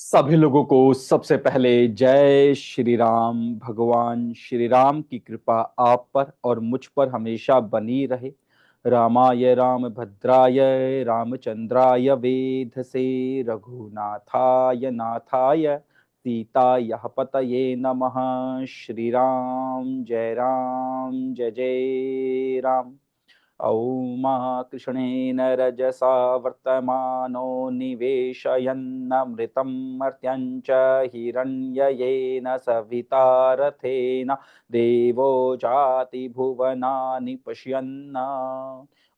सभी लोगों को सबसे पहले जय श्री राम। भगवान श्री राम की कृपा आप पर और मुझ पर हमेशा बनी रहे। रामाय रामभद्राय रामचंद्राय वेधसे रघुनाथाय नाथाय सीताय पतये नमः। श्री राम जय जय राम। औमा कृष्णेन रजसा वर्तमानो निवेशयन्नमृतं मर्त्यञ्च हिरण्ययेन सविता रथेन देवो जाति भुवनानि पश्यन्न।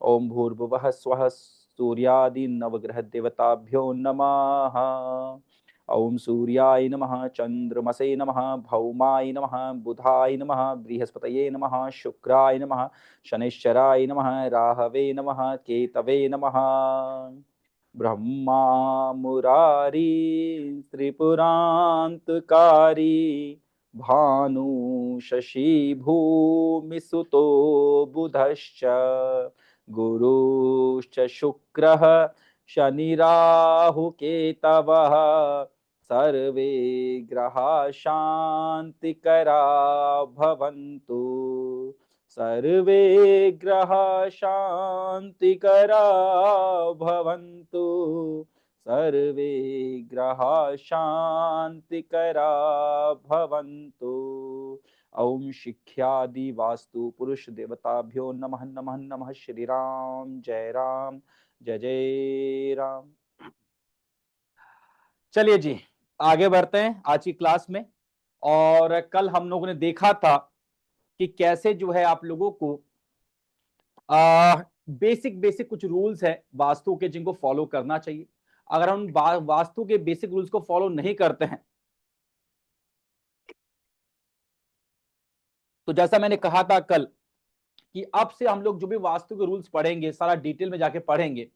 ओम भूर्भुवः स्वः सूर्यादि नवग्रह देवताभ्यो नमः। ओम सूर्याय नमः चंद्रमसे नमः भौमाय नमः बुधाय नमः बृहस्पतये नमः शुक्राय नमः शनैश्चराय नमः राहवे नमः केतवे नमः। ब्रह्मा मुरारी त्रिपुरान्तकारी भानु शशि भूमिसुतो बुधश्च गुरुश्च शुक्रः शनिराहुकेतवः सर्वे ग्रहा शान्तिकरा भवन्तु। सर्वे ग्रहा शान्तिकरा भवन्तु। सर्वे ग्रहा शान्तिकरा भवन्तु। ओम शिख्यादि वास्तु पुरुष देवताभ्यो नमः नमः नमः। श्री राम जय जय राम। चलिए जी, आगे बढ़ते हैं आज की क्लास में। और कल हम लोगों ने देखा था कि कैसे जो है आप लोगों को बेसिक बेसिक कुछ रूल्स है वास्तु के जिनको फॉलो करना चाहिए। अगर हम वास्तु के बेसिक रूल्स को फॉलो नहीं करते हैं तो जैसा मैंने कहा था कल कि अब से हम लोग जो भी वास्तु के रूल्स पढ़ेंगे सारा डिटेल में जाके पढ़ेंगे,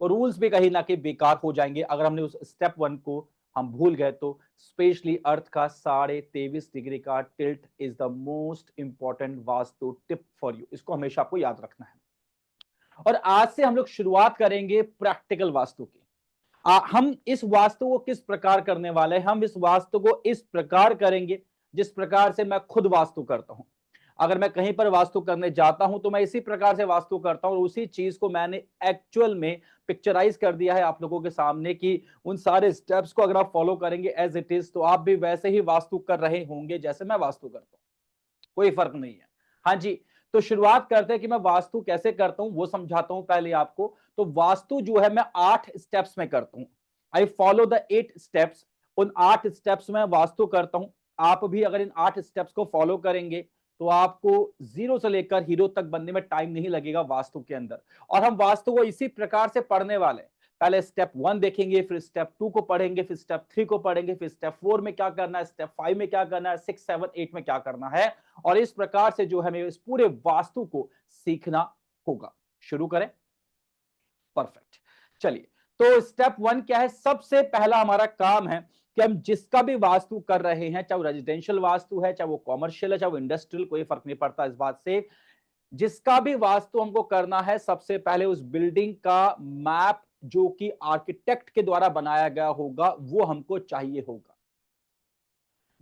वो रूल्स भी कहीं ना कहीं बेकार हो जाएंगे अगर हमने उस स्टेप 1 को हम भूल गए तो। स्पेशली अर्थ का 23.5 डिग्री का tilt is the most important vastu tip for you. इसको हमेशा आपको याद रखना है। और आज से हम लोग शुरुआत करेंगे प्रैक्टिकल वास्तु की। हम इस वास्तु को किस प्रकार करने वाले हैं? हम इस वास्तु को इस प्रकार करेंगे जिस प्रकार से मैं खुद वास्तु करता हूं। अगर मैं कहीं पर वास्तु करने जाता हूं तो मैं इसी प्रकार से वास्तु करता हूं और उसी चीज को मैंने एक्चुअल में पिक्चराइज कर दिया है आप लोगों के सामने कि उन सारे स्टेप्स को अगर आप फॉलो करेंगे एज इट इज तो आप भी वैसे ही वास्तु कर रहे होंगे जैसे मैं वास्तु करता हूं। कोई फर्क नहीं है। हाँ जी, तो शुरुआत करते हैं कि मैं वास्तु कैसे करता हूं वो समझाता हूं पहले आपको। तो वास्तु जो है मैं 8 स्टेप्स में करता हूं। I follow the 8 steps. उन 8 स्टेप्स में वास्तु करता हूं। आप भी अगर इन 8 स्टेप्स को फॉलो करेंगे तो आपको जीरो से लेकर हीरो तक बनने में टाइम नहीं लगेगा वास्तु के अंदर। और हम वास्तु को इसी प्रकार से पढ़ने वाले हैं। पहले स्टेप 1 देखेंगे, फिर स्टेप 2 को पढ़ेंगे, फिर स्टेप 3 को पढ़ेंगे, फिर स्टेप 4 में क्या करना है, स्टेप 5 में क्या करना है, 6 7 8 में क्या करना है। और इस प्रकार से जो हमें इस पूरे वास्तु को सीखना होगा। शुरू करें। परफेक्ट। चलिए, तो स्टेप 1 क्या है? सबसे पहला हमारा काम है कि हम जिसका भी वास्तु कर रहे हैं, चाहे वो रेजिडेंशियल वास्तु है, चाहे वो कॉमर्शियल है, चाहे वो इंडस्ट्रियल, कोई फर्क नहीं पड़ता इस बात से। जिसका भी वास्तु हमको करना है सबसे पहले उस बिल्डिंग का मैप जो कि आर्किटेक्ट के द्वारा बनाया गया होगा वो हमको चाहिए होगा।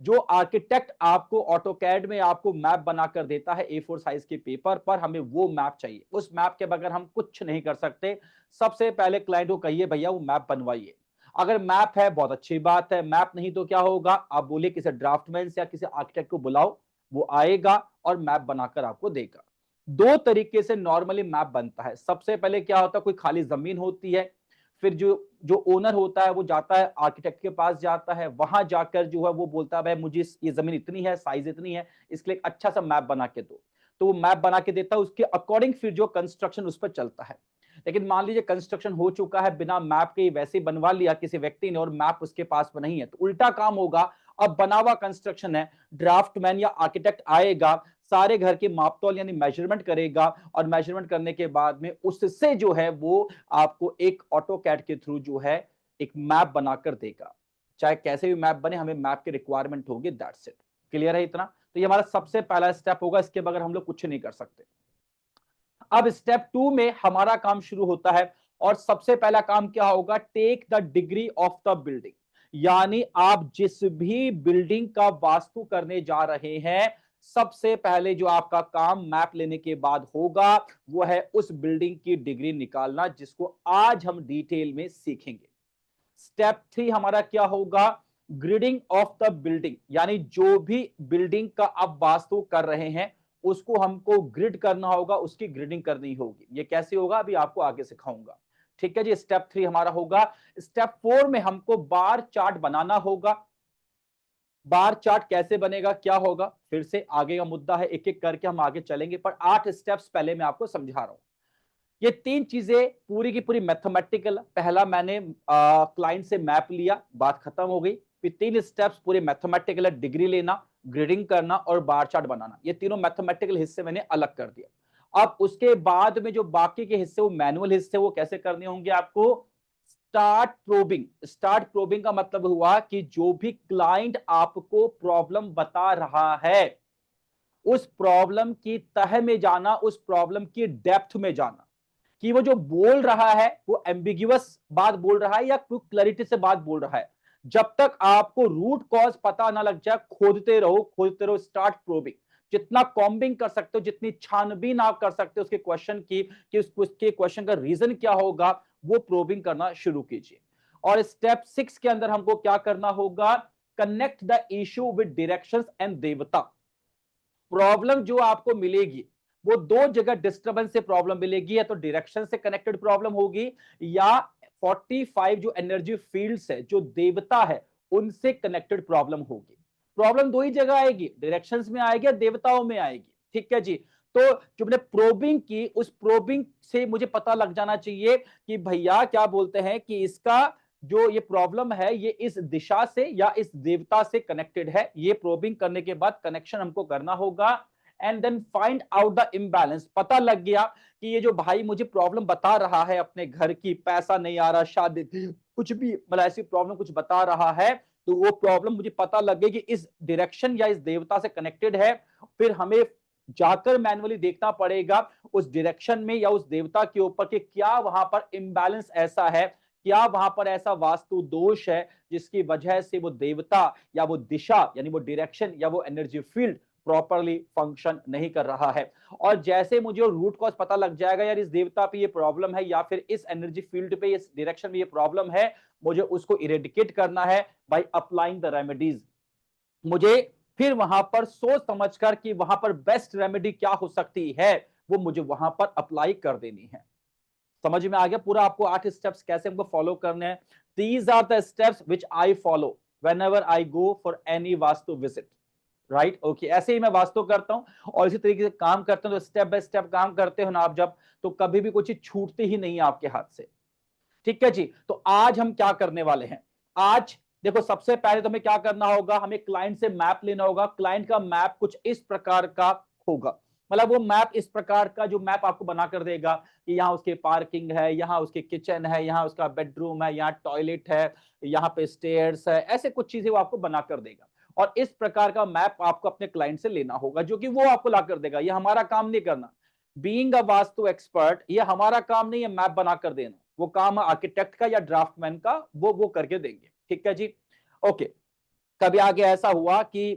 जो आर्किटेक्ट आपको ऑटोकैड में आपको मैप बनाकर देता है A4 साइज के पेपर पर, हमें वो मैप चाहिए। उस मैप के बगैर हम कुछ नहीं कर सकते। सबसे पहले क्लाइंट को कहिए भैया वो मैप बनवाइए। अगर मैप है बहुत अच्छी बात है, मैप नहीं तो क्या होगा, आप बोलिए किसी ड्राफ्टमैन या किसी आर्किटेक्ट को बुलाओ, वो आएगा और मैप बनाकर आपको देगा। दो तरीके से नॉर्मली मैप बनता है। सबसे पहले क्या होता है, कोई खाली जमीन होती है, फिर जो जो ओनर होता है वो जाता है आर्किटेक्ट के पास, जाता है वहां जाकर जो है वो बोलता है भाई मुझे ये जमीन इतनी है, साइज इतनी है, इसके लिए अच्छा सा मैप बना के दो। तो वो मैप बना के देता है, उसके अकॉर्डिंग फिर जो कंस्ट्रक्शन उस पर चलता है। लेकिन मान लीजिए कंस्ट्रक्शन हो चुका है, बिना मैप के वैसे ही बनवा लिया किसी व्यक्ति ने और मैप उसके पास में नहीं है, तो उल्टा काम होगा। अब बना हुआ कंस्ट्रक्शन है, ड्राफ्टमैन या आर्किटेक्ट आएगा, सारे घर की मापतौल यानी मेजरमेंट करेगा और मेजरमेंट करने के बाद में उससे जो है वो आपको एक ऑटो कैड के थ्रू जो है एक मैप बनाकर देगा। चाहे कैसे भी मैप बने, हमें मैप की रिक्वायरमेंट होगी, दैट्स इट। क्लियर है इतना? तो ये हमारा सबसे पहला स्टेप होगा, इसके बगैर हम लोग कुछ नहीं कर सकते। अब स्टेप 2 में हमारा काम शुरू होता है और सबसे पहला काम क्या होगा, take the degree of the building. यानी आप जिस भी बिल्डिंग का वास्तु करने जा रहे हैं, सबसे पहले जो आपका काम मैप लेने के बाद होगा वो है उस बिल्डिंग की डिग्री निकालना, जिसको आज हम डिटेल में सीखेंगे। स्टेप 3 हमारा क्या होगा? ग्रिडिंग ऑफ द बिल्डिंग, यानी जो भी बिल्डिंग का आप वास्तु कर रहे हैं उसको हमको ग्रिड करना होगा, उसकी ग्रिडिंग करनी होगी। ये कैसे होगा अभी आपको आगे सिखाऊंगा। ठीक है जी, स्टेप 3 हमारा होगा। स्टेप 4 में हमको बार चार्ट बनाना होगा। बार चार्ट कैसे बनेगा, क्या होगा, फिर से आगे का मुद्दा है, एक एक करके हम आगे चलेंगे, पर 8 स्टेप्स पहले मैं आपको समझा रहा हूं। ये 3 चीजें पूरी की पूरी मैथमेटिकल। पहला मैंने क्लाइंट से मैप लिया, बात खत्म हो गई। फिर 3 स्टेप्स पूरे मैथमेटिकल, डिग्री लेना, ग्रेडिंग करना और बार चार्ट बनाना। ये तीनों मैथमेटिकल हिस्से मैंने अलग कर दिया। अब उसके बाद में जो बाकी के हिस्से, वो मैनुअल हिस्से, वो कैसे करने होंगे आपको? Start probing. स्टार्ट प्रोबिंग का मतलब हुआ कि जो भी क्लाइंट आपको प्रॉब्लम बता रहा है, उस प्रॉब्लम की तह में जाना, उस प्रॉब्लम की डेप्थ में जाना, कि वो जो बोल रहा है वो एम्बिग्युअस बात बोल रहा है या कोई क्लैरिटी से बात बोल रहा है। जब तक आपको रूट कॉज पता ना लग जाए, खोदते रहो खोदते रहो। स्टार्ट प्रोबिंग, जितना कॉम्बिंग कर सकते हो, जितनी छानबीन आप कर सकते हो उसके क्वेश्चन की, कि उसके क्वेश्चन का रीजन क्या होगा, वो प्रोबिंग करना शुरू कीजिए। और स्टेप 6 के अंदर हमको क्या करना होगा? Connect the issue with directions and देवता। प्रॉब्लम जो आपको मिलेगी वो दो जगह डिस्टर्बेंस से प्रॉब्लम मिलेगी, या तो डायरेक्शन से कनेक्टेड प्रॉब्लम होगी, या 45 जो एनर्जी फील्ड्स है, जो देवता है, उनसे कनेक्टेड प्रॉब्लम होगी। प्रॉब्लम दो ही जगह आएगी, डायरेक्शंस में आएगी या देवताओं में आएगी। ठीक है जी। तो जो मैंने प्रोबिंग की, उस प्रोबिंग से मुझे पता लग जाना चाहिए कि भैया क्या बोलते हैं कि इसका जो ये प्रॉब्लम है ये इस दिशा से या इस देवता से कनेक्टेड है। ये प्रोबिंग करने के बाद कनेक्शन हमको करना होगा। And then find out the imbalance. पता लग गया कि ये जो भाई मुझे प्रॉब्लम बता रहा है अपने घर की, पैसा नहीं आ रहा, शादी, कुछ भी मतलब ऐसी प्रॉब्लम कुछ बता रहा है, तो वो प्रॉब्लम मुझे पता लग गई कि इस डायरेक्शन या इस देवता से कनेक्टेड है। फिर हमें जाकर मैन्युअली देखना पड़ेगा उस डायरेक्शन में या उस देवता के ऊपर कि क्या वहां पर इम्बैलेंस ऐसा है, क्या वहां पर ऐसा वास्तु दोष है जिसकी वजह से वो देवता या वो दिशा यानी वो डायरेक्शन या वो एनर्जी फील्ड प्रॉपरली फंक्शन नहीं कर रहा है। और जैसे मुझे रूट कॉज पता लग जाएगा, यार इस देवता पे ये प्रॉब्लम है या फिर इस एनर्जी फील्ड पे, इस डायरेक्शन में ये प्रॉब्लम है, मुझे उसको इरेडिकेट करना है बाय अप्लाइंग द रेमेडीज। मुझे फिर वहां पर सोच समझकर कि वहां पर बेस्ट रेमेडी क्या हो सकती है, वो मुझे वहां पर अप्लाई कर देनी है। समझ में आ गया पूरा? आपको 8 स्टेप्स कैसे हमको फॉलो करने हैं। These are the steps which I follow whenever I go for any vastu visit. Right, okay. ऐसे ही मैं वास्तु करता हूं और इसी तरीके से काम करता हूं। तो स्टेप बाय स्टेप काम करते हो ना आप जब, तो कभी भी कोई चीज छूटती ही नहीं है आपके हाथ से। ठीक है जी। तो आज हम क्या करने वाले हैं? आज देखो, सबसे पहले तो हमें क्या करना होगा? हमें क्लाइंट से मैप लेना होगा। क्लाइंट का मैप कुछ इस प्रकार का होगा, मतलब वो मैप इस प्रकार का जो मैप आपको बना कर देगा कि यहाँ उसके पार्किंग है, यहाँ उसके किचन है, यहाँ उसका बेडरूम है, यहाँ टॉयलेट है, यहाँ पे स्टेयर्स है, ऐसे कुछ चीजें वो आपको बना कर देगा। और इस प्रकार का मैप आपको अपने क्लाइंट से लेना होगा, जो कि वो आपको ला कर देगा। ये हमारा काम नहीं करना। बीइंग अ वास्तु एक्सपर्ट, ये हमारा काम नहीं है मैप बना कर देना। वो काम आर्किटेक्ट का या ड्राफ्टमैन का, वो करके देंगे। ठीक है जी, ओके। कभी आगे ऐसा हुआ कि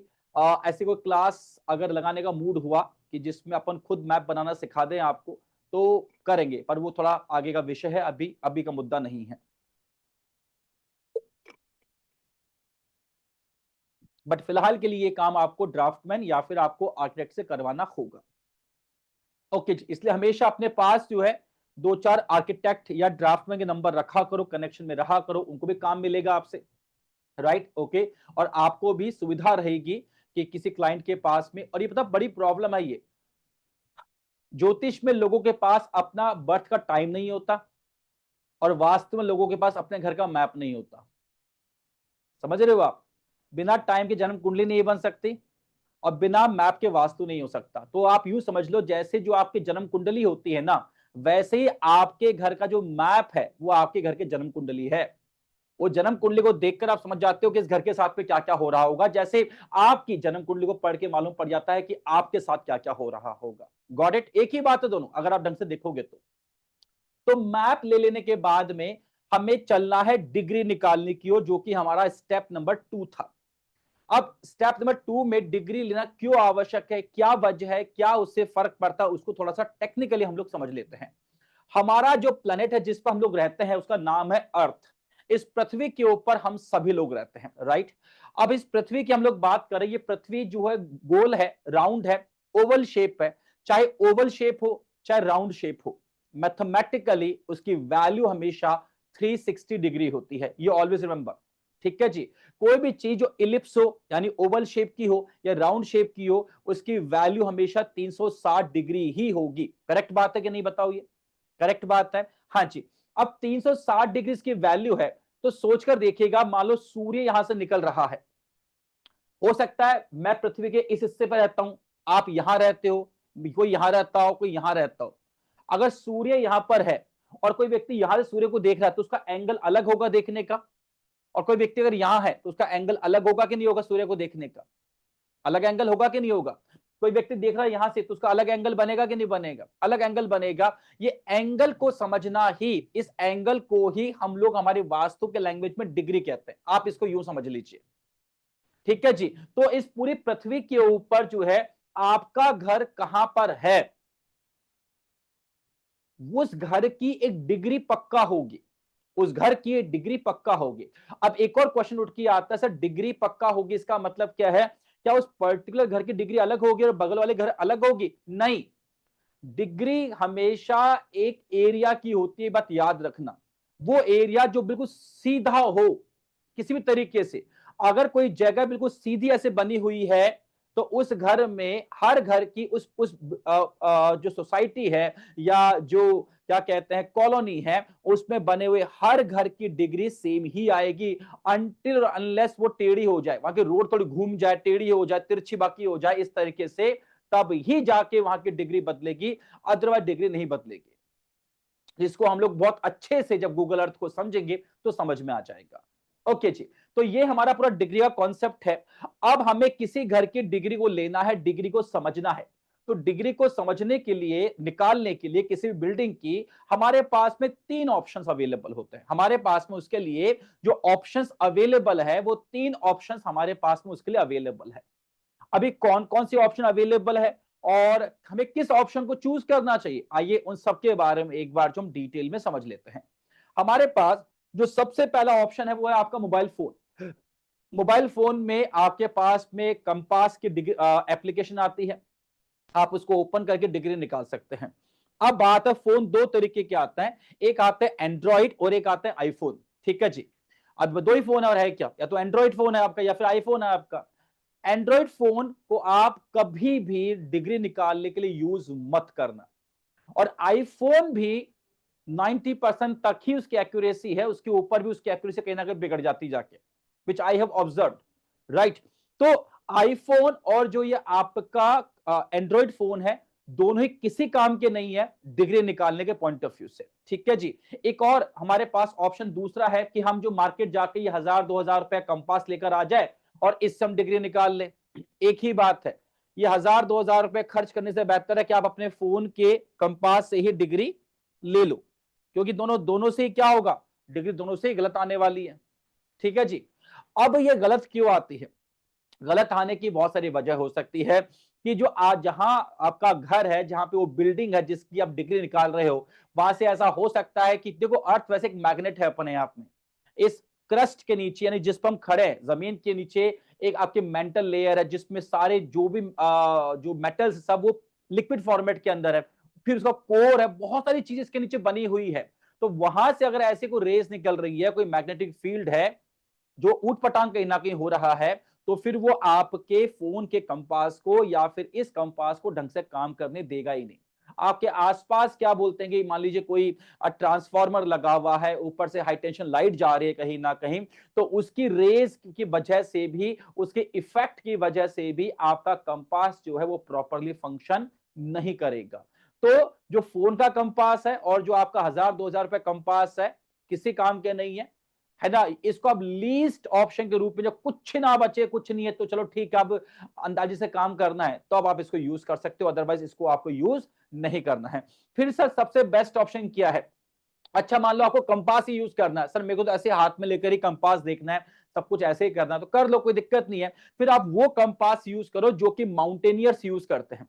ऐसी कोई क्लास अगर लगाने का मूड हुआ कि जिसमें अपन खुद मैप बनाना सिखा दें आपको, तो करेंगे, पर वो थोड़ा आगे का विषय है, अभी अभी का मुद्दा नहीं है। बट फिलहाल के लिए ये काम आपको ड्राफ्टमैन या फिर आपको आर्किटेक्ट से करवाना होगा। ओके जी। इसलिए हमेशा अपने पास जो है 2-4 आर्किटेक्ट या ड्राफ्टमैन के नंबर रखा करो, कनेक्शन में रहा करो, उनको भी काम मिलेगा आपसे। Right, okay. और आपको भी सुविधा रहेगी कि किसी क्लाइंट के पास में, और ये पता बड़ी प्रॉब्लम है ये ज्योतिष में, लोगों के पास अपना बर्थ का टाइम नहीं होता और वास्तव में लोगों के पास अपने घर का मैप नहीं होता। समझ रहे हो आप? बिना टाइम की जन्म कुंडली नहीं बन सकती और बिना मैप के वास्तु नहीं हो सकता। तो आप यूं समझ लो, जैसे जो आपकी जन्म कुंडली होती है ना, वैसे ही आपके घर का जो मैप है वो आपके घर की जन्म कुंडली है। वो जन्म कुंडली को देखकर आप समझ जाते हो कि इस घर के साथ में क्या क्या हो रहा होगा, जैसे आपकी जन्म कुंडली को पढ़ के मालूम पड़ जाता है कि आपके साथ क्या क्या हो रहा होगा। Got it? एक ही बात है दोनों, अगर आप ढंग से देखोगे तो मैप ले लेने के बाद में हमें चलना है डिग्री निकालने की ओर, जो कि हमारा स्टेप नंबर 2 था। अब स्टेप नंबर 2 में डिग्री लेना क्यों आवश्यक है, क्या वजह है, क्या उससे फर्क पड़ता है, उसको थोड़ा सा टेक्निकली हम लोग समझ लेते हैं। हमारा जो प्लेनेट है जिस पर हम लोग रहते हैं उसका नाम है अर्थ। इस पृथ्वी के ऊपर हम सभी लोग रहते हैं, राइट। अब इस पृथ्वी की हम लोग बात करें, ये पृथ्वी जो है गोल है, राउंड है, ओवल शेप है। चाहे ओवल शेप हो चाहे राउंड शेप हो, मैथमेटिकली उसकी वैल्यू हमेशा 360 डिग्री होती है, ये ऑलवेज रिमेंबर। ठीक है जी। कोई भी चीज जो इलिप्स हो यानी ओवल शेप की हो या राउंड शेप की हो, उसकी वैल्यू हमेशा 360 डिग्री ही होगी। करेक्ट बात है कि नहीं, बताओ ये करेक्ट बात है? हाँ जी। अब 360 डिग्री की वैल्यू है, तो सोचकर देखिएगा, मान लो सूर्य यहां से निकल रहा है। हो सकता है मैं पृथ्वी के इस हिस्से पर रहता हूं, आप यहां रहते हो, कोई यहां रहता हो, कोई यहां रहता हो। अगर सूर्य यहां पर है और कोई व्यक्ति यहां से सूर्य को देख रहा है, तो उसका एंगल अलग होगा देखने का। और कोई व्यक्ति अगर यहां है तो उसका एंगल अलग होगा कि नहीं होगा, सूर्य को देखने का अलग एंगल होगा कि नहीं होगा। कोई व्यक्ति देख रहा है यहां से तो उसका अलग एंगल बनेगा कि नहीं बनेगा, अलग एंगल बनेगा। ये एंगल को समझना ही, इस एंगल को ही हम लोग हमारी वास्तु के लैंग्वेज में डिग्री कहते हैं। आप इसको यूं समझ लीजिए, ठीक है जी। तो इस पूरी पृथ्वी के ऊपर जो है आपका घर कहां पर है, उस घर की एक डिग्री पक्का होगी, उस घर की एक डिग्री पक्का होगी। अब एक और क्वेश्चन उठ के आता है, सर डिग्री पक्का होगी इसका मतलब क्या है? क्या उस पर्टिकुलर घर की डिग्री अलग होगी और बगल वाले घर अलग होगी? नहीं, डिग्री हमेशा एक एरिया की होती है, बात याद रखना। वो एरिया जो बिल्कुल सीधा हो किसी भी तरीके से, अगर कोई जगह बिल्कुल सीधी ऐसे बनी हुई है, तो उस घर में हर घर की उस जो सोसाइटी है या जो क्या कहते हैं कॉलोनी है, उसमें बने हुए हर घर की डिग्री सेम ही आएगी। अनटिल अनलेस वो टेढ़ी हो जाए, वहां की रोड थोड़ी घूम जाए, टेढ़ी हो जाए, तिरछी बाकी हो जाए, इस तरीके से, तब ही जाके वहां की डिग्री बदलेगी, अदरवाइज डिग्री नहीं बदलेगी। जिसको हम लोग बहुत अच्छे से जब गूगल अर्थ को समझेंगे तो समझ में आ जाएगा। ओके जी। तो ये हमारा पूरा डिग्री का कॉन्सेप्ट है। अब हमें किसी घर की डिग्री को लेना है, डिग्री को समझना है। तो डिग्री को समझने के लिए, निकालने के लिए किसी भी बिल्डिंग की, हमारे पास में 3 ऑप्शंस अवेलेबल होते हैं। हमारे पास में उसके लिए जो ऑप्शंस अवेलेबल है, वो 3 ऑप्शंस हमारे पास में उसके लिए अवेलेबल है। अभी कौन कौन सी ऑप्शन अवेलेबल है और हमें किस ऑप्शन को चूज करना चाहिए, आइए उन सब के बारे में एक बार जो हम डिटेल में समझ लेते हैं। हमारे पास जो सबसे पहला ऑप्शन है वो है आपका मोबाइल फोन। मोबाइल फोन में आपके पास में कंपास की एप्लीकेशन आती है, आप उसको ओपन करके डिग्री निकाल सकते हैं। अब बात है, फोन दो तरीके के आते हैं, एक आता है एंड्रॉइड और एक आता है आईफोन। ठीक है जी। अब दो ही फोन है और है क्या, या तो एंड्रॉइड फोन है आपका या फिर आईफोन है आपका। एंड्रॉइड फोन को आप कभी भी डिग्री निकालने के लिए यूज मत करना, और आईफोन भी 90% तक ही उसकी एक्यूरेसी है, उसके ऊपर भी उसकी एक्यूरेसी कहीं ना कहीं बिगड़ जाती जाके, विच आई हैव ऑब्जर्व, राइट। तो आईफोन और जो ये आपका एंड्रॉइड फोन है, दोनों ही किसी काम के नहीं है डिग्री निकालने के पॉइंट ऑफ व्यू से। ठीक है जी। एक और हमारे पास ऑप्शन दूसरा है कि हम जो मार्केट जाके ये 1000-2000 रुपए कंपास लेकर आ जाए और इससे हम डिग्री निकाल ले। एक ही बात है, ये 1000-2000 रुपए खर्च करने से बेहतर है कि आप अपने फोन के कंपास से ही डिग्री ले लो, क्योंकि दोनों दोनों से ही क्या होगा, डिग्री दोनों से ही गलत आने वाली है। ठीक है जी। अब ये गलत क्यों आती है? गलत आने की बहुत सारी वजह हो सकती है कि जो आज जहां आपका घर है, जहां पे वो बिल्डिंग है जिसकी आप डिग्री निकाल रहे हो, वहां से ऐसा हो सकता है कि देखो अर्थ वैसे एक मैग्नेट है अपने आप में, इस क्रस्ट के नीचे यानी जिस पर हम खड़े हैं जमीन के नीचे एक आपके मेंटल लेयर है जिसमें सारे जो भी जो मेटल्स सब वो लिक्विड फॉर्मेट के अंदर है, फिर उसका कोर है, बहुत सारी चीजें इसके नीचे बनी हुई है। तो वहां से अगर ऐसे कोई रेस निकल रही है, कोई मैग्नेटिक फील्ड है जो ऊट पटांग कहीं ना कहीं हो रहा है, तो फिर वो आपके फोन के कंपास को या फिर इस कंपास को ढंग से काम करने देगा ही नहीं। आपके आसपास क्या बोलते हैं कि मान लीजिए कोई ट्रांसफार्मर लगा हुआ है, ऊपर से हाई टेंशन लाइट जा रही है कहीं ना कहीं, तो उसकी रेज की वजह से भी, उसके इफेक्ट की वजह से भी आपका कंपास जो है वो प्रॉपरली फंक्शन नहीं करेगा। तो जो फोन का कंपास है और जो आपका 1000-2000 रुपए कंपास है, किसी काम के नहीं है ना। इसको अब लीस्ट ऑप्शन के रूप में, जब कुछ ना बचे, कुछ नहीं है, तो चलो ठीक है, अब अंदाजे से काम करना है तो अब आप इसको यूज कर सकते हो, अदरवाइज इसको आपको यूज नहीं करना है। फिर सर सबसे बेस्ट ऑप्शन क्या है? अच्छा मान लो आपको कंपास ही यूज करना है, सर मेरे को तो ऐसे हाथ में लेकर ही कंपास देखना है, सब कुछ ऐसे ही करना है, तो कर लो, कोई दिक्कत नहीं है। फिर आप वो कंपास यूज करो जो कि माउंटेनियर्स यूज करते हैं।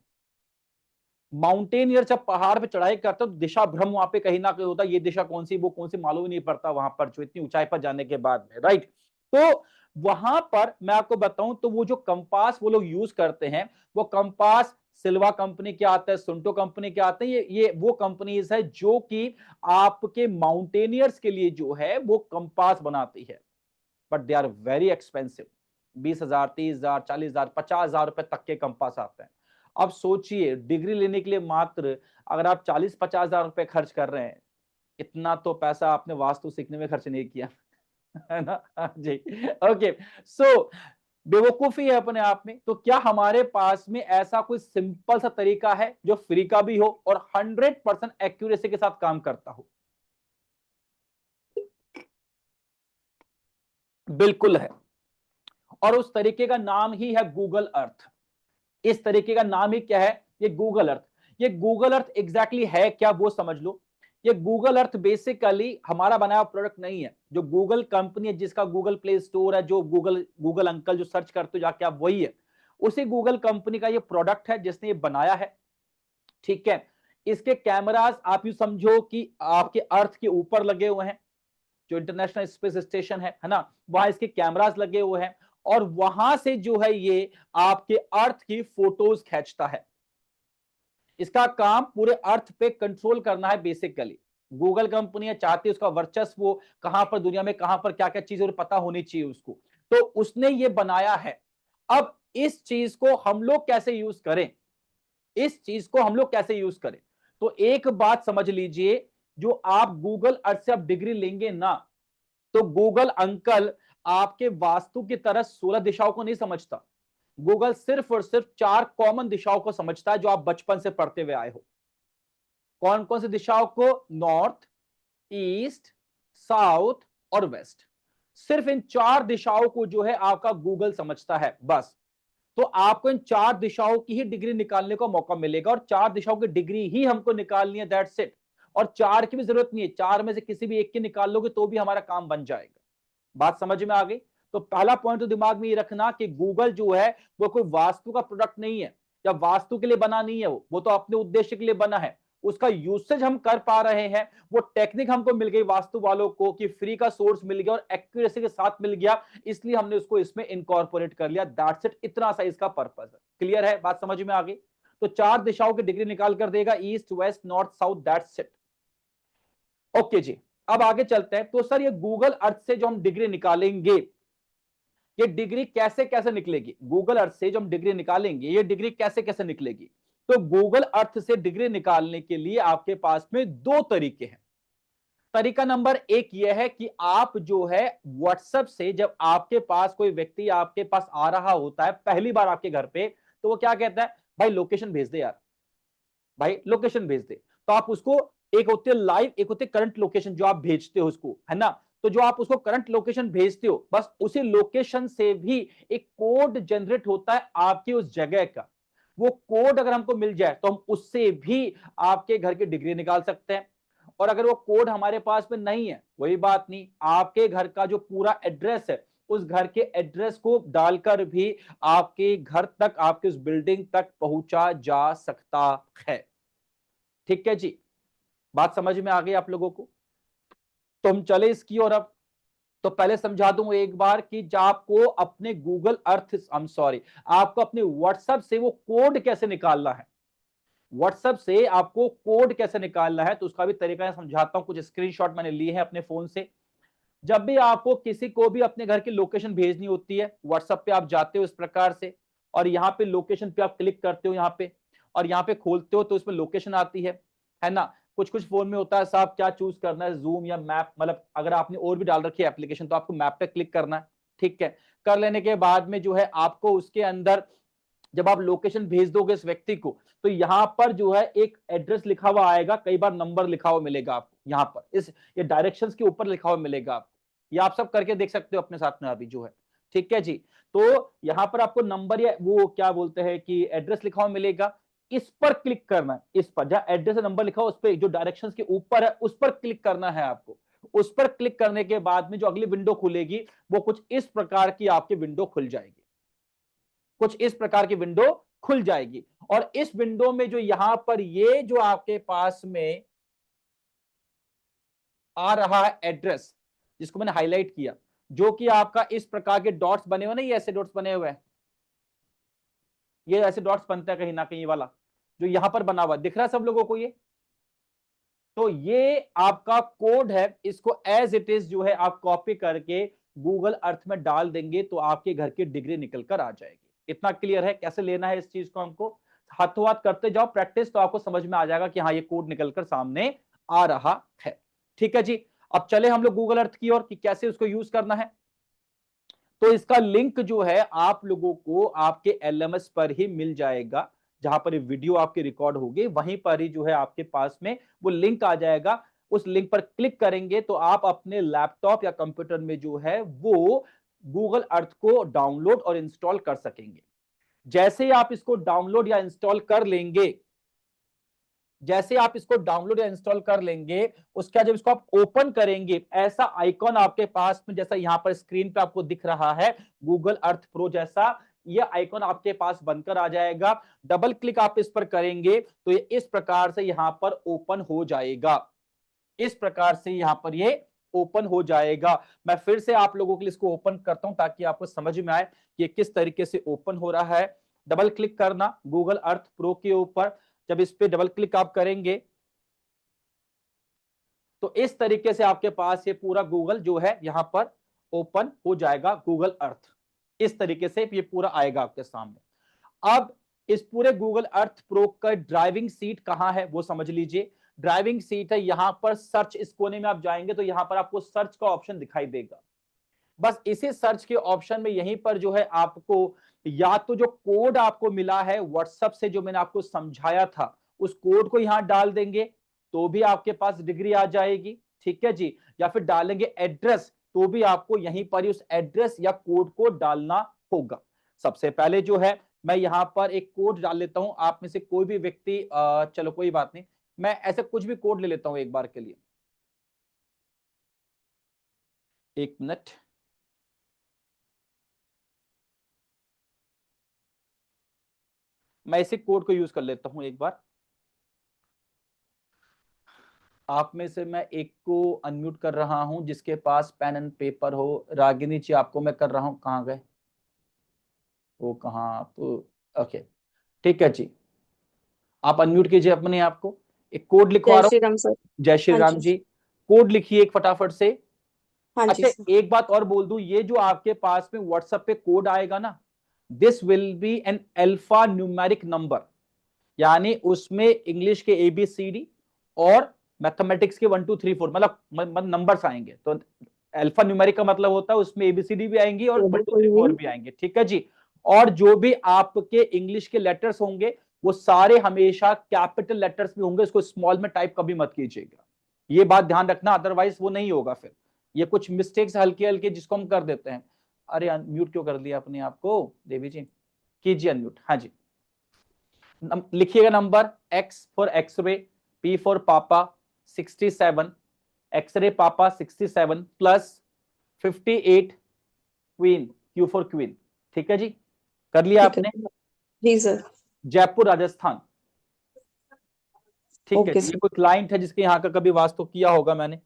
माउंटेनियर जब पहाड़ पे चढ़ाई करते हो तो दिशा भ्रम वहां पे कहीं ना कहीं होता है, ये दिशा कौन सी वो कौन सी मालूम ही नहीं पड़ता वहां पर, जो इतनी ऊंचाई पर जाने के बाद में, राइट। तो वहां पर मैं आपको बताऊं तो वो जो कंपास वो लोग यूज करते हैं, वो कंपास सिल्वा कंपनी के आते हैं, सुंटो कंपनी के आते हैं, ये वो कंपनीज है जो कि आपके माउंटेनियर्स के लिए जो है वो कंपास बनाती है, but they are very expensive. 20,000, 30,000, 40,000, 50,000 रुपए तक के कंपास आते हैं। अब सोचिए डिग्री लेने के लिए मात्र अगर आप 40-50,000 रुपए खर्च कर रहे हैं, इतना तो पैसा आपने वास्तु सीखने में खर्च नहीं किया है ना। हाँ जी। ओके, सो बेवकूफी है अपने आप में। तो क्या हमारे पास में ऐसा कोई सिंपल सा तरीका है जो फ्री का भी हो और 100% एक्यूरेसी के साथ काम करता हो? बिल्कुल है। और उस तरीके का नाम ही है गूगल अर्थ। इस तरीके का नाम ही क्या है? ये गूगल अर्थ। ये गूगल अर्थ एग्जैक्टली है क्या वो समझ लो। ये गूगल अर्थ बेसिकली हमारा बनाया प्रोडक्ट नहीं है, जो गूगल कंपनी है जिसका गूगल प्ले स्टोर है, जो गूगल गूगल अंकल जो सर्च करते हो जाके आप, वही है। उसी गूगल कंपनी का ये प्रोडक्ट है जिसने ये बनाया है, ठीक है। इसके कैमरास आप यू समझो कि आपके अर्थ के ऊपर लगे हुए हैं, जो इंटरनेशनल स्पेस स्टेशन है ना, वहां इसके कैमरास लगे हुए हैं, और वहां से जो है ये आपके अर्थ की फोटोज खींचता है। इसका काम पूरे अर्थ पे कंट्रोल करना है बेसिकली। गूगल कंपनी चाहती है उसका वर्चस्व वो कहां पर दुनिया में कहां पर क्या क्या चीजें पता होनी चाहिए उसको, तो उसने ये बनाया है। अब इस चीज को हम लोग कैसे यूज करें, इस चीज को हम लोग कैसे यूज करें? तो एक बात समझ लीजिए, जो आप गूगल अर्थ से आप डिग्री लेंगे ना, तो गूगल अंकल आपके वास्तु की तरह 16 दिशाओं को नहीं समझता। गूगल सिर्फ और सिर्फ 4 कॉमन दिशाओं को समझता है जो आप बचपन से पढ़ते हुए आए हो। कौन कौन सी दिशाओं को? नॉर्थ, ईस्ट, साउथ और वेस्ट। सिर्फ इन 4 दिशाओं को जो है आपका गूगल समझता है, बस। तो आपको इन 4 दिशाओं की ही डिग्री निकालने का मौका मिलेगा, और 4 दिशाओं की डिग्री ही हमको निकालनी है, दैट्स इट। और 4 की भी जरूरत नहीं है, 4 में से किसी भी एक की निकाल लोगे तो भी हमारा काम बन जाएगा। बात समझ में आ गई? तो पहला पॉइंट तो दिमाग में ये रखना कि गूगल जो है वो कोई वास्तु का प्रोडक्ट नहीं है, या वास्तु के लिए बना नहीं है, वो तो अपने उद्देश्य के लिए बना है। उसका यूसेज हम कर पा रहे हैं, वो टेक्निक हमको मिल गई वास्तु वालों को कि फ्री का सोर्स मिल गया और एक्यूरेसी के साथ मिल गया, इसलिए हमने उसको इसमें इनकॉर्पोरेट कर लिया, दैट्स इट। इतना सा इसका पर्पस है। क्लियर है? बात समझ में आ गई? तो 4 दिशाओं की डिग्री निकाल कर देगा, east, west, north, south, that's it. Okay जी, अब आगे चलते हैं। तो सर ये गूगल अर्थ से जो हम डिग्री निकालेंगे, ये डिग्री कैसे कैसे निकलेगी? गूगल अर्थ से जो हम डिग्री निकालेंगे, ये डिग्री कैसे कैसे निकलेगी? तो गूगल अर्थ से डिग्री निकालने के लिए आपके पास में 2 तरीके हैं। तरीका नंबर 1 यह है कि आप जो है व्हाट्सएप से, जब आपके पास कोई व्यक्ति आपके पास आ रहा होता है पहली बार आपके घर पे, तो वो क्या कहता है? भाई लोकेशन भेज दे यार, भाई लोकेशन भेज दे। तो आप उसको, एक होती है लाइव, एक होती है करंट लोकेशन जो आप भेजते हो उसको, है ना। तो जो आप उसको करंट लोकेशन भेजते हो, बस उसी लोकेशन से भी एक कोड जनरेट होता है आपकी उस जगह का। वो कोड अगर हमको मिल जाए तो हम उससे भी आपके घर की डिग्री निकाल सकते हैं। और अगर वो कोड हमारे पास में नहीं है, वही बात नहीं, आपके घर का जो पूरा एड्रेस है, उस घर के एड्रेस को डालकर भी आपके घर तक, आपके उस बिल्डिंग तक पहुंचा जा सकता है। ठीक है जी, बात समझ में आ गई आप लोगों को? तो हम चले इसकी और अब, तो पहले समझा दूं एक बार कि जब आपको अपने Google Earth, I am sorry, आपको अपने व्हाट्सएप से वो कोड कैसे निकालना है, व्हाट्सएप से आपको कोड कैसे निकालना है, तो उसका भी तरीका समझाता हूं। कुछ स्क्रीनशॉट मैंने लिए हैं अपने फोन से। जब भी आपको किसी को भी अपने घर की लोकेशन भेजनी होती है, व्हाट्सएप पे आप जाते हो इस प्रकार से, और यहाँ पे लोकेशन पे आप क्लिक करते हो यहाँ पे, और यहाँ पे खोलते हो तो इसमें लोकेशन आती है ना। कुछ कुछ फोन में होता है साहब क्या चूज करना है, जूम या मैप, मतलब अगर आपने और भी डाल रखी है एप्लीकेशन तो आपको मैप पे क्लिक करना है। ठीक है, कर लेने के बाद में जो है आपको उसके अंदर, जब आप लोकेशन भेज दोगे इस व्यक्ति को, तो यहां पर जो है एक एड्रेस लिखा हुआ आएगा, कई बार नंबर लिखा हुआ मिलेगा आपको यहां पर, इस ये डायरेक्शंस के ऊपर लिखा हुआ मिलेगा आपको। ये आप सब करके देख सकते हो अपने साथ में अभी जो है। ठीक है जी, तो यहां पर आपको नंबर या वो क्या बोलते हैं कि एड्रेस लिखा हुआ मिलेगा। इस पर क्लिक करना है, इस पर जहां एड्रेस नंबर लिखा हो उस पर, जो डायरेक्शंस के ऊपर है उस पर क्लिक करना है आपको। उस पर क्लिक करने के बाद में जो अगली विंडो खुलेगी वो कुछ इस प्रकार की आपकी विंडो खुल जाएगी, कुछ इस प्रकार की विंडो खुल जाएगी। और इस विंडो में जो यहां पर ये जो आपके पास में आ रहा है एड्रेस, जिसको मैंने हाईलाइट किया, जो कि आपका इस प्रकार के डॉट्स बने हुए ना, ये ऐसे डॉट्स बने हुए हैं, ये ऐसे डॉट्स बनते हैं कहीं ना कहीं वाला, जो यहां पर बना हुआ दिख रहा है सब लोगों को ये, तो ये आपका कोड है। इसको एज इट इज जो है आप कॉपी करके गूगल अर्थ में डाल देंगे तो आपके घर की डिग्री निकल कर आ जाएगी। इतना क्लियर है कैसे लेना है इस चीज को, हमको हाथों हाथ करते जाओ प्रैक्टिस, तो आपको समझ में आ जाएगा कि हाँ ये कोड निकलकर सामने आ रहा है। ठीक है जी, अब चले हम लोग गूगल अर्थ की ओर कि कैसे उसको यूज करना है। तो इसका लिंक जो है आप लोगों को आपके एलएमएस पर ही मिल जाएगा, जहां पर वीडियो आपकी रिकॉर्ड होगी वहीं पर ही जो है आपके पास में वो लिंक आ जाएगा। उस लिंक पर क्लिक करेंगे तो आप अपने लैपटॉप या कंप्यूटर में जो है वो गूगल अर्थ को डाउनलोड और इंस्टॉल कर सकेंगे। जैसे ही आप इसको डाउनलोड या इंस्टॉल कर लेंगे, जैसे आप इसको डाउनलोड या इंस्टॉल कर लेंगे, उसके बाद जब इसको आप ओपन करेंगे, ऐसा आइकॉन आपके पास में जैसा यहां पर स्क्रीन पे आपको दिख रहा है गूगल अर्थ प्रो जैसा, ये आइकॉन आपके पास बनकर आ जाएगा। डबल क्लिक आप इस पर करेंगे तो ये इस प्रकार से यहां पर ओपन हो जाएगा, इस प्रकार से यहां पर ये ओपन हो जाएगा। मैं फिर से आप लोगों के लिए इसको ओपन करता हूं ताकि आपको समझ में आए कि किस तरीके से ओपन हो रहा है। डबल क्लिक करना गूगल अर्थ प्रो के ऊपर, जब इस पे डबल क्लिक आप करेंगे तो इस तरीके से आपके पास ये पूरा गूगल जो है यहां पर ओपन हो जाएगा, गूगल अर्थ इस तरीके से ये पूरा आएगा आपके सामने। अब इस पूरे गूगल अर्थ प्रो का ड्राइविंग सीट कहां है वो समझ लीजिए। ड्राइविंग सीट है यहां पर, सर्च इस कोने में आप जाएंगे तो यहां पर आपको सर्च का ऑप्शन दिखाई देगा। बस इसी सर्च के ऑप्शन में यहीं पर जो है आपको या तो जो कोड आपको मिला है व्हाट्सएप से जो मैंने आपको समझाया था उस कोड को यहां डाल देंगे तो भी आपके पास डिग्री आ जाएगी। ठीक है जी, या फिर डालेंगे एड्रेस तो भी आपको यहीं पर ही उस एड्रेस या कोड को डालना होगा। सबसे पहले जो है मैं यहां पर एक कोड डाल लेता हूं, आप में से कोई भी व्यक्ति चलो कोई बात नहीं, मैं ऐसे कुछ भी कोड ले लेता हूं एक बार के लिए, एक मिनट। मैं इसी कोड को यूज कर लेता हूं एक बार। आप में से मैं एक को अनम्यूट कर रहा हूं जिसके पास पेन एंड पेपर हो। रागिनी जी आपको मैं कर रहा हूं, कहां गए वो, कहां आप, ओके ठीक है जी, आप अनम्यूट कीजिए अपने आप को। एक कोड लिखवा जय रहा श्री राम सर। हूं, जय श्री हाँ राम जी। जी। कोड लिखिए एक फटाफट से। हाँ जी अच्छा सर। एक बात और बोल दूं, ये जो आपके पास में व्हाट्सएप पे कोड आएगा ना, this will be an alphanumeric number, यानी उसमें इंग्लिश के ABCD और मैथमेटिक्स के 1 2 3 4 मतलब नंबर्स आएंगे। तो अल्फा न्यूमेरिक का मतलब होता है उसमें ABCD भी आएंगी और 1 2 3 4 भी आएंगे। ठीक है जी, और जो भी आपके इंग्लिश के लेटर्स होंगे वो सारे हमेशा कैपिटल लेटर्स में होंगे, इसको स्मॉल में टाइप कभी मत कीजिएगा, ये बात ध्यान रखना, अदरवाइज वो नहीं होगा। फिर ये कुछ मिस्टेक्स हल्के हल्के जिसको हम कर देते हैं। अरे अनम्यूट क्यों कर लिया अपने आप को देवी जी, कीजिए अनम्यूट। हाँ जी, लिखिएगा number, X for xray, P for papa 67, xray papa 67 plus 58 queen, Q for queen. ठीक है जी, कर लिया ठीक है आपने। जी सर। जयपुर राजस्थान। ठीक है ओके जी, ये सर। कोई क्लाइंट है जिसके यहाँ का कभी वास्तु किया होगा मैंने।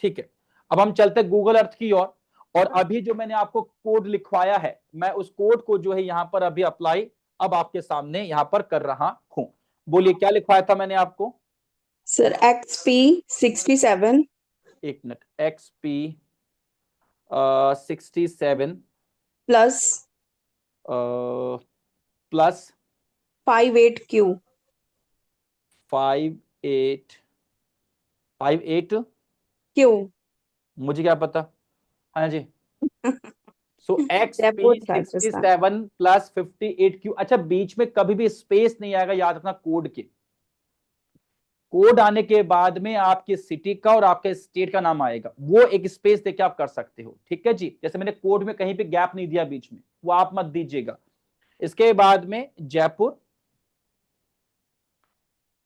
ठीक है, अब हम चलते हैं गूगल अर्थ की ओर। और अभी जो मैंने आपको कोड लिखवाया है मैं उस कोड को जो है यहां पर अभी अप्लाई अब आपके सामने यहां पर कर रहा हूं। बोलिए क्या लिखवाया था मैंने आपको। सर XP67 एक minute, XP 67 plus plus 58Q 58 Q। मुझे क्या पता। हाँ जी, so X P Jaipur sixty Rajasthan. Seven plus 58Q। अच्छा बीच में कभी भी स्पेस नहीं आएगा, याद रखना कोड के। कोड आने के बाद में आपके सिटी का और आपके स्टेट का नाम आएगा, वो एक स्पेस देके आप कर सकते हो। ठीक है जी, जैसे मैंने कोड में कहीं पे गैप नहीं दिया बीच में, वो आप मत दीजिएगा। इसके बाद में जयपुर,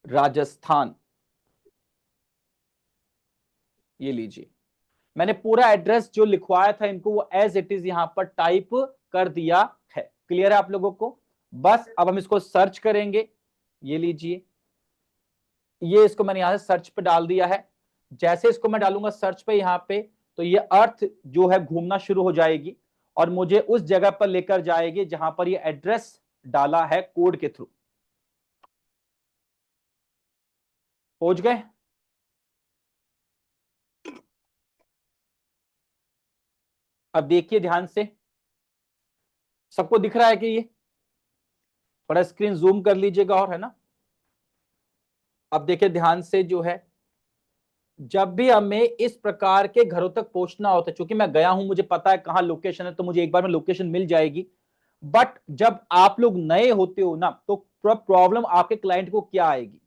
राजस्थान, ये लीजिए। मैंने पूरा एड्रेस जो लिखवाया था इनको वो एज इट इज यहां पर टाइप कर दिया है। क्लियर है आप लोगों को? बस अब हम इसको सर्च करेंगे। ये लीजिए, ये इसको मैंने यहां से सर्च पे डाल दिया है। जैसे इसको मैं डालूंगा सर्च पे यहां पे, तो ये अर्थ जो है घूमना शुरू हो जाएगी और मुझे उस जगह पर लेकर जाएगी जहां पर ये एड्रेस डाला है कोड के थ्रू। पहुंच गए? अब देखिए ध्यान से, सबको दिख रहा है कि ये? थोड़ा स्क्रीन जूम कर लीजिएगा और, है ना? अब देखिए ध्यान से, जो है जब भी हमें इस प्रकार के घरों तक पहुंचना होता है, क्योंकि मैं गया हूं, मुझे पता है कहां लोकेशन है, तो मुझे एक बार में लोकेशन मिल जाएगी। बट जब आप लोग नए होते हो ना, तो प्रॉब्लम आपके क्लाइंट को क्या आएगी,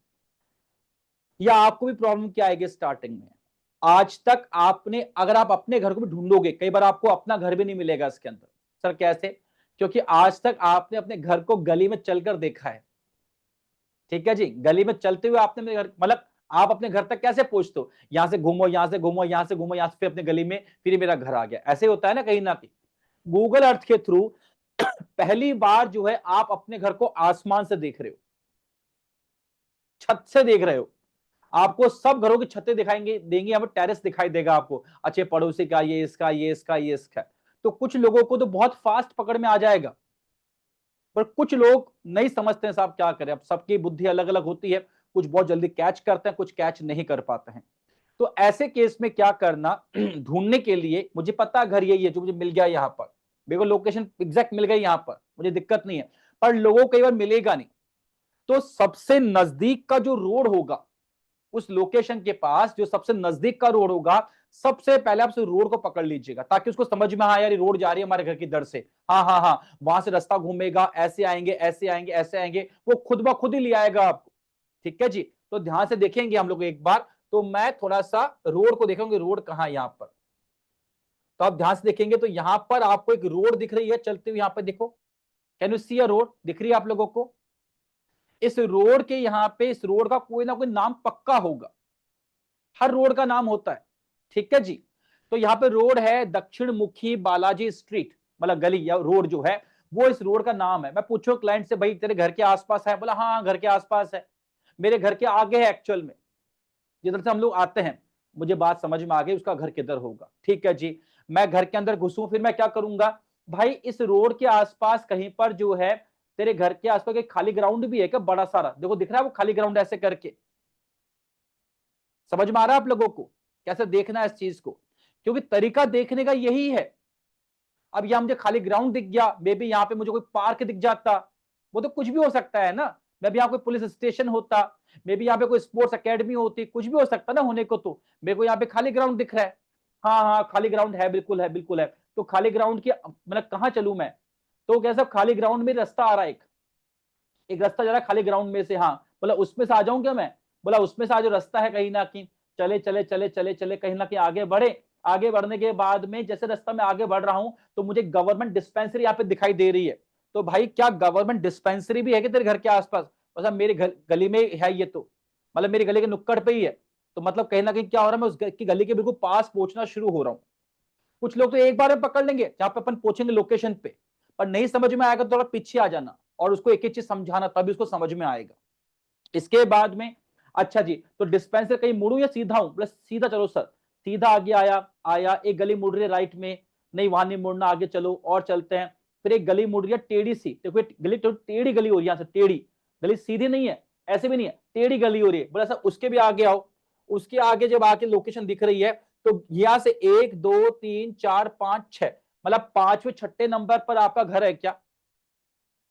या आपको भी प्रॉब्लम क्या आएगी स्टार्टिंग में? आज तक आपने, अगर आप अपने घर को भी ढूंढोगे, कई बार आपको अपना घर भी नहीं मिलेगा इसके अंदर। सर कैसे? क्योंकि आज तक आपने अपने घर को गली में चलकर देखा है। ठीक है जी, गली में चलते हुए आपने अपने घर, मतलब आप अपने घर तक कैसे पहुंचते हो? यहां से घूमो, यहां से घूमो, यहां से घूमो, यहां से फिर अपने गली में, फिर मेरा घर आ गया। ऐसे होता है ना कहीं ना कहीं। गूगल अर्थ के थ्रू पहली बार जो है आप अपने घर को आसमान से देख रहे हो, छत से देख रहे हो। आपको सब घरों की छतें दिखाएंगे, देंगे, यहाँ पर टेरेस दिखाई देगा आपको, अच्छे पड़ोसी का, ये इसका, ये इसका, ये इसका। तो कुछ लोगों को तो बहुत फास्ट पकड़ में आ जाएगा, पर कुछ लोग नहीं समझते हैं साहब, क्या करें? अब सबकी बुद्धि अलग अलग होती है, कुछ बहुत जल्दी कैच करते हैं, कुछ कैच नहीं कर पाते हैं। तो ऐसे केस में क्या करना, ढूंढने के लिए, मुझे पता है घर यही है जो मुझे मिल गया यहाँ पर, मेरे को लोकेशन एग्जैक्ट मिल गई यहाँ पर, मुझे दिक्कत नहीं है। पर लोगों को कई बार मिलेगा नहीं, तो सबसे नजदीक का जो रोड होगा, उस लोकेशन के पास जो सबसे नजदीक का रोड होगा, सबसे पहले आप उस रोड को पकड़ लीजिएगा, ताकि उसको समझ में, हाँ यार ये रोड जा रही है हमारे घर की दर से, हाँ हाँ हाँ, वहां से रास्ता घूमेगा, ऐसे आएंगे, ऐसे आएंगे, ऐसे आएंगे, वो खुद ब खुद ही ले आएगा आपको। ठीक है जी? तो ध्यान से देखेंगे हम लोग एक बार। तो मैं थोड़ा सा रोड को देखेंगे, रोड कहाँ है यहाँ पर। तो आप ध्यान से देखेंगे तो यहाँ पर आपको एक रोड दिख रही है चलते हुए, यहाँ पर देखो, can you see a road? दिख रही है आप लोगों को? इस रोड के यहाँ पे, इस रोड का कोई ना कोई नाम पक्का होगा, हर रोड का नाम होता है। ठीक है जी? तो यहाँ पे रोड है दक्षिण मुखी बालाजी स्ट्रीट, मतलब गली या रोड जो है, वो इस रोड का नाम है। मैं पूछो क्लाइंट से, भाई तेरे घर के आसपास है? बोला हाँ घर के आसपास है, मेरे घर के आगे है एक्चुअल में, जिधर से हम लोग आते हैं। मुझे बात समझ में आ गई, उसका घर किधर होगा। ठीक है जी? मैं घर के अंदर घुसूं, फिर मैं क्या करूंगा, भाई इस रोड के आसपास कहीं पर जो है, तेरे घर के आसपास एक खाली ग्राउंड भी है क्या बड़ा सारा? देखो दिख रहा है वो खाली ग्राउंड, ऐसे करके। समझ में आ रहा है आप लोगों को कैसे देखना है इस चीज को? क्योंकि तरीका देखने का यही है। अब यहां मुझे खाली ग्राउंड दिख गया, मे बी यहाँ पे मुझे कोई पार्क दिख जाता, वो तो कुछ भी हो सकता है ना। मे बी यहाँ कोई पुलिस स्टेशन होता, मे बी यहाँ पे कोई स्पोर्ट्स एकेडमी होती, कुछ भी हो सकता ना होने को। तो मेरे को यहाँ पे खाली ग्राउंड दिख रहा है, हाँ हाँ खाली ग्राउंड है, बिल्कुल है, बिल्कुल है। तो खाली ग्राउंड की मतलब कहाँ चलूं मैं? तो कैसा खाली ग्राउंड में रास्ता आ रहा है, एक एक रास्ता जा रहा है खाली ग्राउंड में से, हाँ बोला उसमें से आ जाऊं क्या मैं? बोला उसमें से आज रास्ता है कहीं ना कहीं। चले चले चले चले चले कहीं ना कहीं आगे बढ़े। आगे बढ़ने के बाद में जैसे रास्ता में आगे बढ़ रहा हूं, तो मुझे गवर्नमेंट डिस्पेंसरी यहाँ पे दिखाई दे रही है। तो भाई क्या गवर्नमेंट डिस्पेंसरी भी है कि तेरे घर के आसपास? मतलब मेरे घर गली में है ये, तो मतलब मेरी गली के नुक्कड़ पे ही है। तो मतलब कहीं ना कहीं क्या हो रहा है, मैं उस की गली के बिल्कुल पास पहुंचना शुरू हो रहा हूँ। कुछ लोग तो एक बार में पकड़ लेंगे जहां पे अपन पहुंचेंगे लोकेशन पे, पर नहीं समझ में आएगा तो थोड़ा पीछे आ जाना और उसको एक एक चीज समझाना, तभी उसको समझ में आएगा। इसके बाद में, अच्छा जी, तो डिस्पेंसर कहीं मुड़ू या सीधा हूं? प्लस सीधा चलो सर। सीधा आगे आया, आया एक गली मुड़ रही है राइट में, नहीं वहां नहीं मुड़ना, आगे चलो और चलते हैं। फिर एक गली मुड़ रही है टेढ़ी सी, देखो गली तो टेढ़ी गली हो रही है, यहां से टेढ़ी गली, सीधी नहीं है, ऐसे भी नहीं है, टेढ़ी गली हो रही है। बोला सर उसके भी आगे आओ। उसके आगे जब आके लोकेशन दिख रही है, तो यहां से 1 2 3 4 5 6, मतलब पांचवें छठे नंबर पर आपका घर है क्या?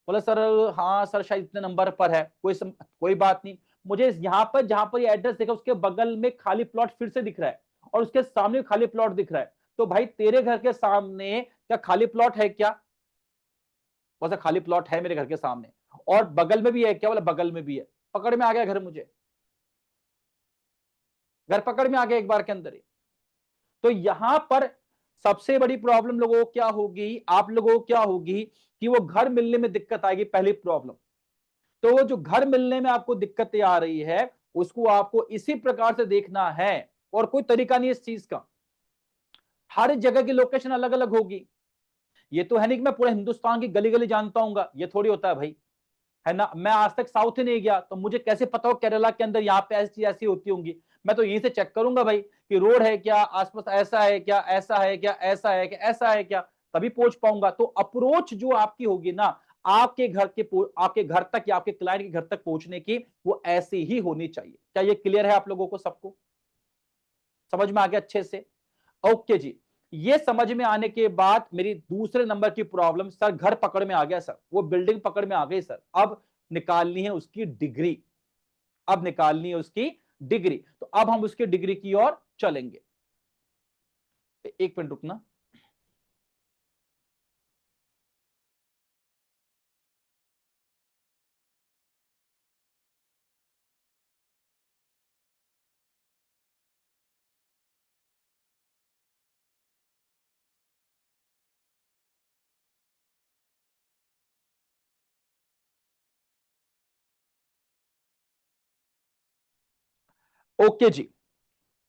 बोला सर हाँ सर शायद इतने नंबर पर है, कोई बात नहीं। मुझे यहाँ पर जहां पर ये एड्रेस देखा, उसके बगल में खाली प्लॉट फिर से दिख रहा है, और उसके सामने खाली प्लॉट दिख रहा है। तो भाई तेरे घर के सामने क्या खाली प्लॉट है क्या? बोला खाली प्लॉट है मेरे घर के सामने, और बगल में भी है क्या? बोला बगल में भी है। पकड़ में आ गया घर, मुझे घर पकड़ में आ गया एक बार के अंदर ही। तो यहां पर सबसे बड़ी प्रॉब्लम लोगों को क्या होगी, आप लोगों को क्या होगी कि वो घर मिलने में दिक्कत आएगी, पहली प्रॉब्लम। तो वो जो घर मिलने में आपको दिक्कतें आ रही है, उसको आपको इसी प्रकार से देखना है, और कोई तरीका नहीं इस चीज का। हर जगह की लोकेशन अलग अलग होगी। ये तो है नहीं कि मैं पूरे हिंदुस्तान की गली गली जानता हूँ, ये थोड़ी होता है भाई, है ना। मैं आज तक साउथ ही नहीं गया, तो मुझे कैसे पता हो केरला के अंदर यहाँ पे ऐसी ऐसी होती होंगी। मैं तो यहीं से चेक करूंगा भाई कि रोड है क्या, आसपास ऐसा है क्या, ऐसा है क्या, ऐसा है क्या, ऐसा है क्या, तभी पहुंच पाऊंगा। तो अप्रोच जो आपकी होगी ना, आपके घर तक या आपके क्लाइंट के घर तक पहुंचने की, वो ऐसी ही होनी चाहिए। क्या ये क्लियर है आप लोगों को, सबको समझ में आ गया अच्छे से? ओके जी। ये समझ में आने के बाद मेरी दूसरे नंबर की प्रॉब्लम, सर घर पकड़ में आ गया सर, वो बिल्डिंग पकड़ में आ गई सर, अब निकालनी है उसकी डिग्री। अब निकालनी है उसकी डिग्री, तो अब हम उसकी डिग्री की ओर चलेंगे। एक मिनट रुकना। ओके जी,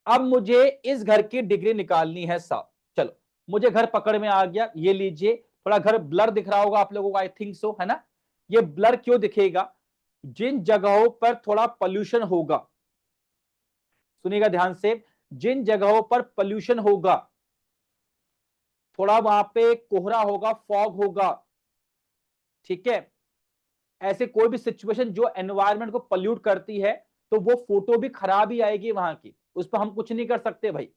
अब मुझे इस घर की डिग्री निकालनी है साहब। चलो, मुझे घर पकड़ में आ गया, ये लीजिए। थोड़ा घर ब्लर दिख रहा होगा आप लोगों को, आई थिंक सो, है ना। ये ब्लर क्यों दिखेगा? जिन जगहों पर थोड़ा पोल्यूशन होगा, सुनिएगा ध्यान से, जिन जगहों पर पोल्यूशन होगा, थोड़ा वहां पे कोहरा होगा, फॉग होगा, ठीक है, ऐसे कोई भी सिचुएशन जो एनवायरनमेंट को पोल्यूट करती है, तो वो फोटो भी खराब ही आएगी वहां की, उस पर हम कुछ नहीं कर सकते भाई।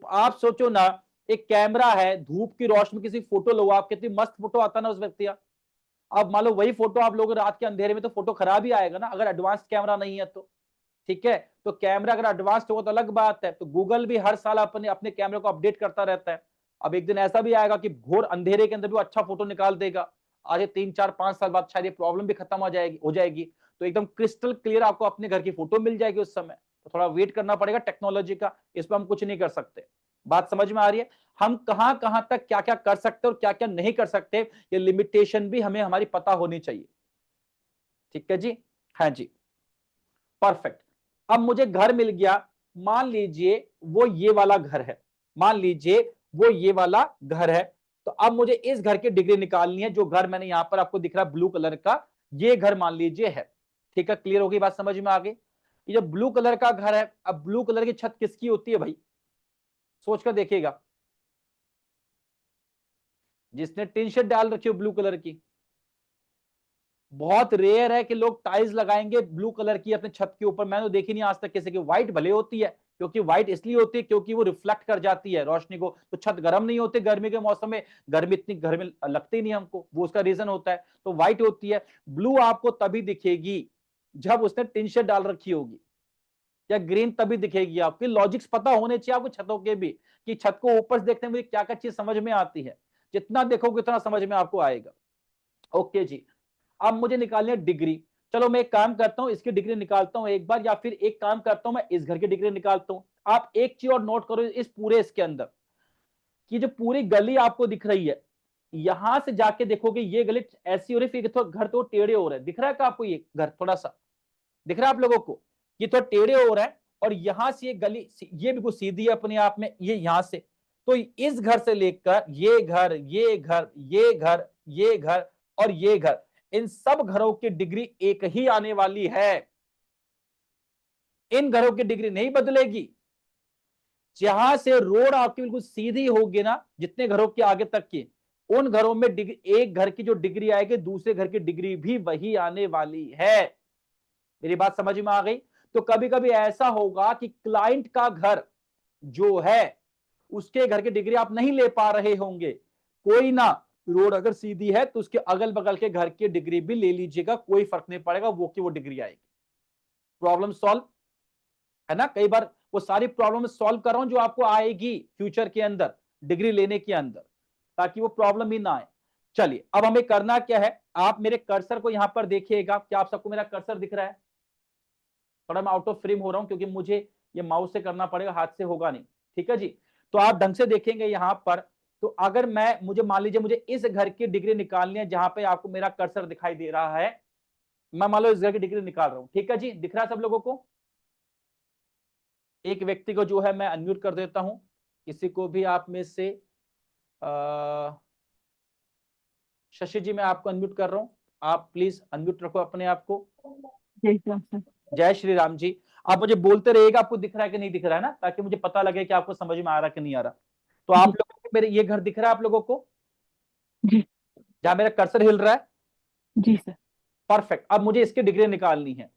आप सोचो ना, एक कैमरा है, धूप की रोशनी में किसी फोटो लो आप, कितनी मस्त फोटो आता ना उस व्यक्ति का। अब मान लो वही फोटो आप लोग रात के अंधेरे में, तो फोटो खराब ही आएगा ना, अगर एडवांस कैमरा नहीं है तो। ठीक है, तो कैमरा अगर एडवांस होगा तो अलग बात है। तो गूगल भी हर साल अपने अपने कैमरे को अपडेट करता रहता है। अब एक दिन ऐसा भी आएगा कि घोर अंधेरे के अंदर भी अच्छा फोटो निकाल देगा। आज 3 4 5 साल बाद शायद ये प्रॉब्लम भी खत्म हो जाएगी। तो एकदम क्रिस्टल क्लियर आपको अपने घर की फोटो मिल जाएगी उस समय। तो थोड़ा वेट करना पड़ेगा टेक्नोलॉजी का, इस पर हम कुछ नहीं कर सकते। बात समझ में आ रही है? हम कहां कहां तक क्या क्या कर सकते और क्या क्या नहीं कर सकते, ये लिमिटेशन भी हमें हमारी पता होनी चाहिए। ठीक है जी, हाँ जी, परफेक्ट। अब मुझे घर मिल गया, मान लीजिए वो ये वाला घर है, मान लीजिए वो ये वाला घर है। तो अब मुझे इस घर की डिग्री निकालनी है। जो घर मैंने यहां पर आपको दिख रहा है ब्लू कलर का, ये घर मान लीजिए है। ठीक है, क्लियर होगी बात, समझ में आ गई? ये जो ब्लू कलर का घर है, अब ब्लू कलर की छत किसकी होती है भाई? सोचकर देखिएगा। जिसने टिन शेड डाल रखी हो ब्लू कलर की। बहुत रेयर है कि लोग टाइल्स लगाएंगे ब्लू कलर की अपने छत के ऊपर, मैंने तो देखी नहीं आज तक किसी की। व्हाइट भले होती है, क्योंकि व्हाइट इसलिए होती है क्योंकि वो रिफ्लेक्ट कर जाती है रोशनी को, तो छत गर्म नहीं होती गर्मी के मौसम में, गर्मी इतनी गर्मी लगती नहीं हमको, वो उसका रीजन होता है। तो व्हाइट होती है। ब्लू आपको तभी दिखेगी जब उसने टिन शेड डाल रखी होगी, या ग्रीन तभी दिखेगी। आपकी लॉजिक्स पता होने चाहिए आपको छतों के भी, कि छत को ऊपर से देखने में मुझे क्या क्या चीज समझ में आती है। जितना देखोगे उतना समझ में आपको आएगा। ओके जी, अब मुझे निकालनी है डिग्री। चलो मैं एक काम करता हूं, इसकी डिग्री निकालता हूं एक बार, या फिर एक काम करता हूं मैं इस घर की डिग्री निकालता हूं। आप एक चीज और नोट करो इस पूरे इसके अंदर, कि जो पूरी गली आपको दिख रही है, यहां से जाके देखोगे ये गली ऐसी हो रही, फिर तो घर तो टेढ़े हो रहे हैं। दिख रहा है क्या आपको? ये घर थोड़ा सा दिख रहा है आप लोगों को? ये तो टेढ़े हो रहा है, और यहां से ये गली ये बिल्कुल सीधी है अपने आप में, ये यहां से। तो इस घर से लेकर ये घर, ये घर, ये घर, ये घर और ये घर, इन सब घरों की डिग्री एक ही आने वाली है। इन घरों की डिग्री नहीं बदलेगी। जहां से रोड आपकी बिल्कुल सीधी होगी ना, जितने घरों के आगे तक की, उन घरों में डिग्री, एक घर की जो डिग्री आएगी दूसरे घर की डिग्री भी वही आने वाली है। मेरी बात समझ में आ गई? तो कभी कभी ऐसा होगा कि क्लाइंट का घर जो है, उसके घर की डिग्री आप नहीं ले पा रहे होंगे। कोई ना, रोड अगर सीधी है तो उसके अगल बगल के घर की डिग्री भी ले लीजिएगा, कोई फर्क नहीं पड़ेगा, वो की वो डिग्री आएगी। प्रॉब्लम सॉल्व है ना? कई बार वो सारी प्रॉब्लम सॉल्व कर रहा हूं जो आपको आएगी फ्यूचर के अंदर डिग्री लेने के अंदर, ताकि वो प्रॉब्लम ही ना आए। चलिए, अब हमें करना क्या है, आप मेरे कर्सर को यहां पर देखिएगा। क्या आप सबको मेरा कर्सर दिख रहा है? थोड़ा मैं आउट ऑफ फ्रेम हो रहा हूं क्योंकि मुझे ये माउस से करना पड़ेगा, हाथ से होगा नहीं। ठीक है जी, तो आप ढंग से देखेंगे यहां पर, तो अगर मुझे मान लीजिए मुझे इस घर की डिग्री निकालनी है जहां पे आपको मेरा कर्सर दिखाई दे रहा है, मैं मान लो इस घर की डिग्री निकाल रहा हूं, ठीक है जी, दिख रहा है सब लोगों को? एक व्यक्ति को जो है मैं अनम्यूट कर देता हूं, किसी को भी आप में से शशि जी मैं आपको अनम्यूट कर रहा हूं, आप प्लीज अनम्यूट रखो अपने आप को। जय श्री राम जी। आप मुझे बोलते रहिएगा आपको दिख रहा है कि नहीं दिख रहा है ना, ताकि मुझे पता लगे कि आपको समझ में आ रहा है कि नहीं आ रहा। तो आप लोगों को मेरे ये घर दिख रहा है आप लोगों को जी जहां मेरा कर्सर हिल रहा है? जी सर। परफेक्ट। अब मुझे इसकी डिग्री निकालनी है।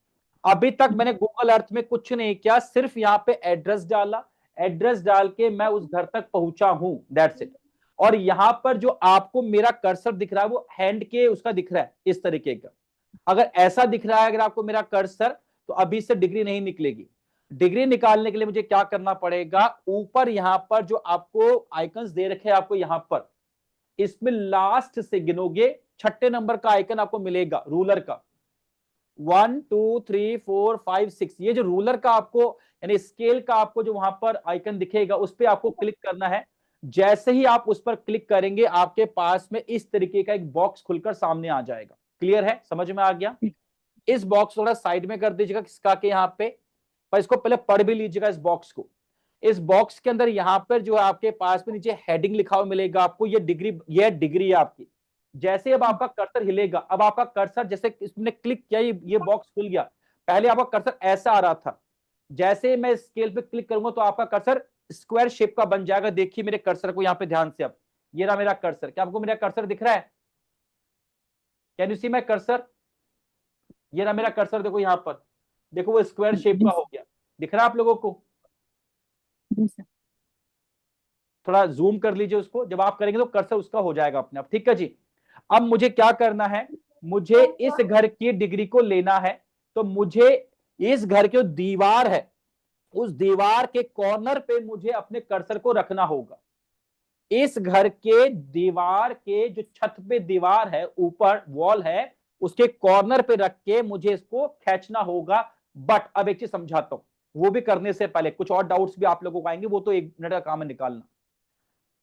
अभी तक मैंने गूगल अर्थ में कुछ नहीं किया, सिर्फ यहाँ पे एड्रेस डाला, एड्रेस डाल के मैं उस घर तक पहुंचा हूं, दैट्स इट। और यहां पर जो आपको मेरा कर्सर दिख रहा है वो हैंड के उसका दिख रहा है इस तरीके का। अगर ऐसा दिख रहा है अगर आपको मेरा कर्सर, तो अभी से डिग्री नहीं निकलेगी। डिग्री निकालने के लिए मुझे क्या करना पड़ेगा, ऊपर यहां पर जो आपको आइकन्स दे रखे हैं आपको यहां पर, इसमें लास्ट से गिनोगे, छठे नंबर का आइकन आपको मिलेगा रूलर का, 1 2 3 4 5 6। ये जो रूलर का आपको यानी स्केल का आपको जो वहां पर आइकन दिखेगा उस पर आपको क्लिक करना है। जैसे ही आप उस पर क्लिक करेंगे आपके पास में इस तरीके का एक बॉक्स खुलकर सामने आ जाएगा। क्लियर है, समझ में आ गया? इस बॉक्स थोड़ा साइड में कर दीजिएगा किसका के यहाँ पे, पर इसको पहले पढ़ भी लीजिएगा इस बॉक्स को। इस बॉक्स के अंदर यहां पर जो आपके पास में नीचे हेडिंग लिखा हुआ मिलेगा आपको, ये डिग्री है आपकी। जैसे अब आपका कर्सर हिलेगा, अब आपका कर्सर जैसे इसने क्लिक किया ये बॉक्स खुल गया। पहले आपका कर्सर ऐसा आ रहा था, जैसे मैं स्केल पे क्लिक करूंगा तो आपका कर्सर स्क्वायर शेप का बन जाएगा। देखिए मेरे कर्सर को यहाँ पे ध्यान से, अब ये रहा मेरा कर्सर। क्या आपको मेरा कर्सर दिख रहा है? Can you see my cursor? ये रहा मेरा कर्सर, देखो यहाँ पर, देखो वो स्क्वायर शेप का हो गया। दिख रहा है आप लोगों को? जी सर। थोड़ा जूम कर लीजिए उसको, जब आप करेंगे तो कर्सर उसका हो जाएगा अपने आप, ठीक है जी। अब मुझे क्या करना है, मुझे इस घर की डिग्री को लेना है। तो मुझे इस घर की जो दीवार है उस दीवार के कॉर्नर पे मुझे अपने कर्सर को रखना होगा। इस घर के दीवार के जो छत पे दीवार है, ऊपर वॉल है, उसके कॉर्नर पे रख के मुझे इसको खींचना होगा। बट अब एक चीज समझाता हूं, वो भी करने से पहले कुछ और डाउट्स भी आप लोगों को आएंगे, वो तो 1 मिनट का काम है निकालना।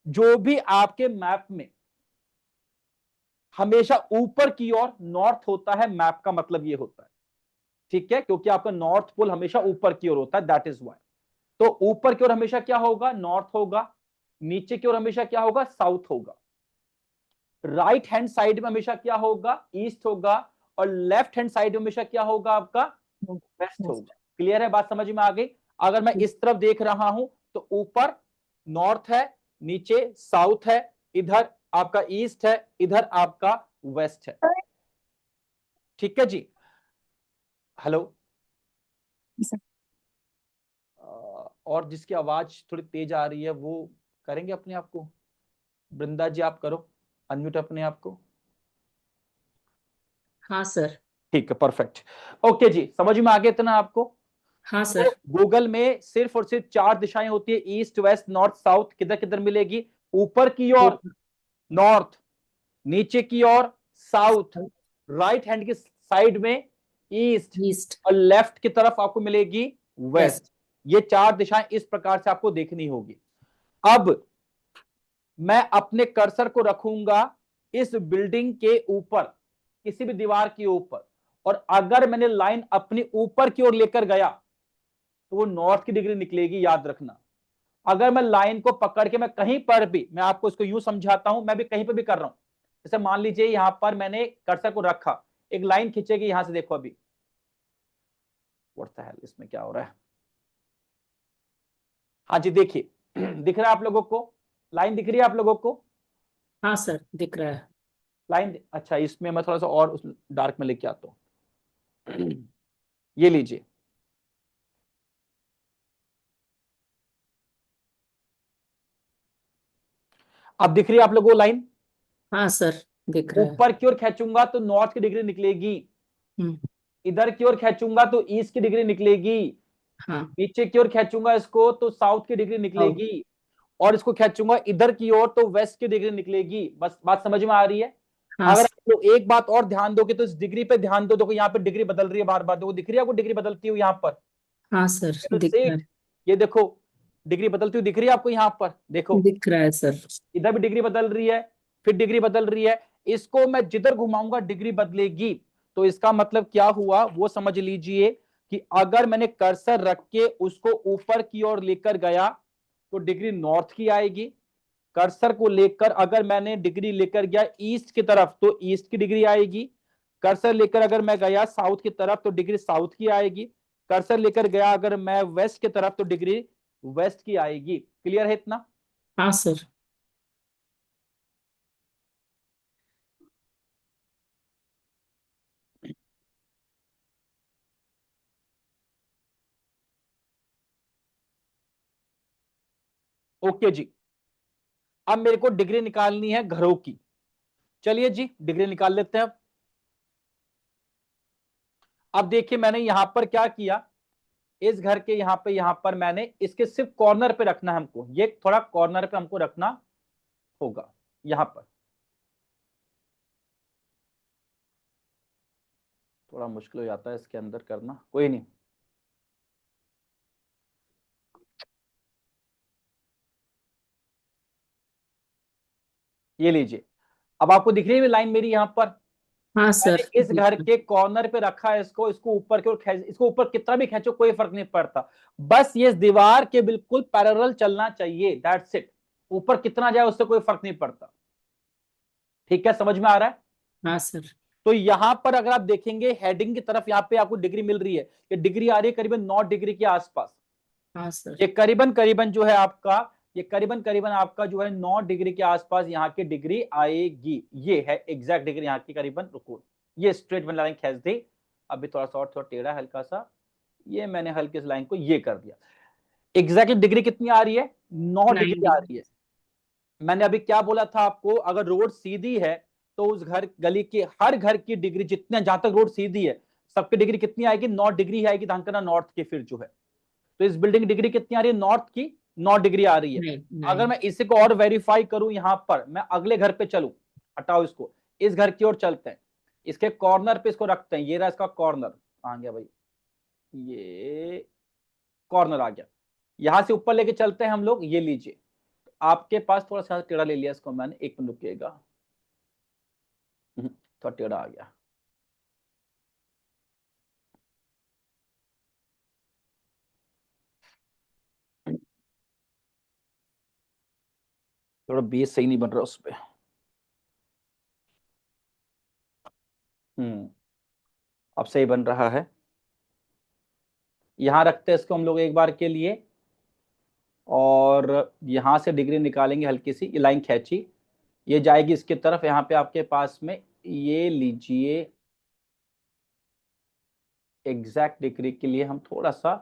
जो भी आपके मैप में हमेशा ऊपर की ओर नॉर्थ होता है, मैप का मतलब ये होता है, ठीक है, क्योंकि आपका नॉर्थ पोल हमेशा ऊपर की ओर होता है, दैट इज वाई। तो ऊपर की ओर हमेशा क्या होगा, नॉर्थ होगा। नीचे की ओर हमेशा क्या होगा, साउथ होगा। राइट हैंड साइड में हमेशा क्या होगा, ईस्ट होगा। और लेफ्ट हैंड साइड में हमेशा क्या होगा आपका, वेस्ट होगा। क्लियर है, बात समझ में आ गई? अगर मैं इस तरफ देख रहा हूं तो ऊपर नॉर्थ है, नीचे साउथ है, इधर आपका ईस्ट है, इधर आपका वेस्ट है। ठीक है जी। हेलो। और जिसकी आवाज थोड़ी तेज आ रही है वो करेंगे अपने आप को? वृंदा जी आप करो अनम्यूट अपने आप को। हाँ सर। ठीक है, परफेक्ट। ओके जी, समझ में आ गया इतना आपको? हाँ तो सर। गूगल में सिर्फ और सिर्फ 4 दिशाएं होती है, ईस्ट वेस्ट नॉर्थ साउथ। किधर किधर मिलेगी? ऊपर की ओर नॉर्थ, नीचे की ओर साउथ, राइट हैंड की साइड में ईस्ट, ईस्ट। और लेफ्ट की तरफ आपको मिलेगी वेस्ट। वेस्ट। ये 4 दिशाएं इस प्रकार से आपको देखनी होगी। अब मैं अपने कर्सर को रखूंगा इस बिल्डिंग के ऊपर, किसी भी दीवार के ऊपर, और अगर मैंने लाइन अपनी ऊपर की ओर लेकर गया तो वो नॉर्थ की डिग्री निकलेगी, याद रखना। अगर मैं लाइन को पकड़ के मैं कहीं पर भी, मैं आपको इसको यूं समझाता हूं, मैं भी कहीं पर भी कर रहा हूं। जैसे मान लीजिए यहां पर मैंने कर्सर को रखा, एक लाइन खींचेगी यहां से, देखो अभी व्हाट द हेल, इसमें क्या हो रहा है? हाँ जी देखिए, दिख रहा है आप लोगों को? लाइन दिख रही है आप लोगों को? हाँ सर दिख रहा है। लाइन, अच्छा इसमें मैं थोड़ा सा और उस डार्क में लेके आता हूं। ये लीजिए, अब दिख रही है आप लोगों को लाइन? हाँ सर दिख रहा है। ऊपर की ओर खींचूंगा तो नॉर्थ की डिग्री निकलेगी, हम्म। इधर की ओर खींचूंगा तो ईस्ट की डिग्री निकलेगी, हाँ। नीचे की ओर खींचूंगा इसको तो साउथ की डिग्री और निकलेगी, और इसको खींचूंगा इधर की ओर तो वेस्ट की डिग्री निकलेगी। बस बात समझ में आ रही है? हाँ अगर सर। आप लोग एक बात और ध्यान दोगे तो इस डिग्री पे ध्यान दो, देखो यहाँ पे डिग्री बदल रही है बार बार, देखो दिख रही है आपको डिग्री बदलती हुई यहाँ पर? हाँ सर दिख रहा सेट, है। ये देखो डिग्री बदलती हुई दिख रही है आपको यहाँ पर, देखो दिख रहा है सर। इधर भी डिग्री बदल रही है, फिर डिग्री बदल रही है। इसको मैं जिधर घुमाऊंगा डिग्री बदलेगी। तो इसका मतलब क्या हुआ वो समझ लीजिए कि अगर मैंने कर्सर रख के उसको ऊपर की ओर लेकर गया तो डिग्री नॉर्थ की आएगी। कर्सर को लेकर अगर मैंने डिग्री लेकर गया ईस्ट की तरफ तो ईस्ट की डिग्री आएगी। कर्सर लेकर अगर मैं गया साउथ की तरफ तो डिग्री साउथ की आएगी। कर्सर लेकर गया अगर मैं वेस्ट की तरफ तो डिग्री वेस्ट की आएगी। क्लियर है इतना? हाँ सर। ओके जी। अब मेरे को डिग्री निकालनी है घरों की। चलिए जी डिग्री निकाल लेते हैं। अब देखिए मैंने यहां पर क्या किया, इस घर के यहां पर मैंने इसके सिर्फ कॉर्नर पे रखना है हमको, ये थोड़ा कॉर्नर पे हमको रखना होगा यहां पर। थोड़ा मुश्किल हो जाता है इसके अंदर करना, कोई नहीं। ये लीजिए, अब आपको दिख रही है लाइन मेरी यहां पर। हाँ मैंने सर इस घर के कॉर्नर पे रखा है इसको, इसको ऊपर की ओर इसको ऊपर कितना भी खींचो कोई फर्क नहीं पड़ता। बस ये दीवार के बिल्कुल पैरेलल चलना चाहिए, दैट्स इट। ऊपर कितना जाए उससे कोई फर्क नहीं पड़ता। ठीक है, समझ में आ रहा है? हाँ सर। तो यहां पर अगर आप देखेंगे हेडिंग की तरफ यहाँ पे आपको डिग्री मिल रही है, ये डिग्री आ रही है करीबन 9 डिग्री के आसपास। हाँ सर। ये करीबन करीबन जो है आपका, ये करीबन करीबन आपका जो है 9 डिग्री के आसपास यहाँ की डिग्री आएगी। ये है एग्जैक्ट डिग्री यहाँ की करीबन। रुको, ये स्ट्रेट में लाइन खींच दी। अभी थोड़ा सा और थोड़ा टेढ़ा हल्का सा, ये मैंने हल्के से लाइन को ये कर दिया। एग्जैक्टली डिग्री कितनी आ रही है? 9 9 डिग्री आ रही है। मैंने अभी क्या बोला था आपको, अगर रोड सीधी है तो उस घर गली के हर घर की डिग्री जितने, जहां तक रोड सीधी है सबकी डिग्री कितनी आएगी? 9 डिग्री आएगी। ध्यान करना, नॉर्थ की फिर जो है, तो इस बिल्डिंग डिग्री कितनी आ रही है? नॉर्थ की 9 डिग्री आ रही है। नहीं अगर नहीं। मैं इसी को और वेरीफाई करूं, यहां पर मैं अगले घर पे चलूं, हटाओ इसको, इस घर की ओर चलते हैं, इसके कॉर्नर पे इसको रखते हैं। ये रहा इसका कॉर्नर, आ गया भाई, ये कॉर्नर आ गया। यहां से ऊपर लेके चलते हैं हम लोग, ये लीजिए। आपके पास थोड़ा सा टेढ़ा ले लिया इसको मैंने, एक मिनट रुकिएगा। थोड़ा टेढ़ा आ गया। थोड़ा बेस सही नहीं बन रहा उस पे। हम्म, अब सही बन रहा है। यहां रखते हैं इसको हम लोग एक बार के लिए, और यहां से डिग्री निकालेंगे हल्की सी, ये लाइन खींची, ये जाएगी इसकी तरफ। यहाँ पे आपके पास में ये लीजिए, एग्जैक्ट डिग्री के लिए हम थोड़ा सा,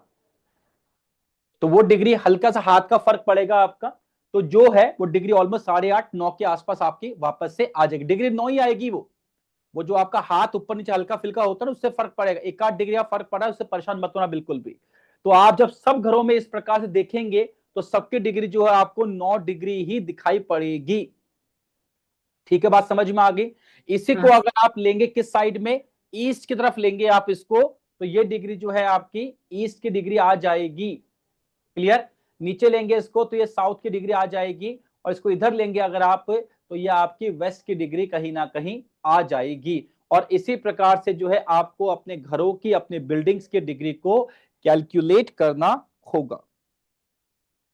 तो वो डिग्री हल्का सा हाथ का फर्क पड़ेगा आपका, तो जो है वो डिग्री ऑलमोस्ट 8.5 9 के आसपास आपकी वापस से आ जाएगी। डिग्री 9 ही आएगी। वो जो आपका हाथ ऊपर नीचे हल्का फिल्का होता है ना, उससे फर्क पड़ेगा। 1 8 डिग्री का फर्क पड़ा है, उससे परेशान मत होना बिल्कुल भी। तो आप जब सब घरों में इस प्रकार से देखेंगे तो सबकी डिग्री जो है आपको 9 डिग्री ही दिखाई पड़ेगी। ठीक है, बात समझ में आ गई? इसी को हाँ अगर आप लेंगे किस साइड में, ईस्ट की तरफ लेंगे आप इसको, तो ये डिग्री जो है आपकी ईस्ट की डिग्री आ जाएगी। क्लियर? नीचे लेंगे इसको तो ये साउथ की डिग्री आ जाएगी, और इसको इधर लेंगे अगर आप तो ये आपकी वेस्ट की डिग्री कहीं ना कहीं आ जाएगी। और इसी प्रकार से जो है आपको अपने घरों की, अपने बिल्डिंग्स की डिग्री को कैलकुलेट करना होगा।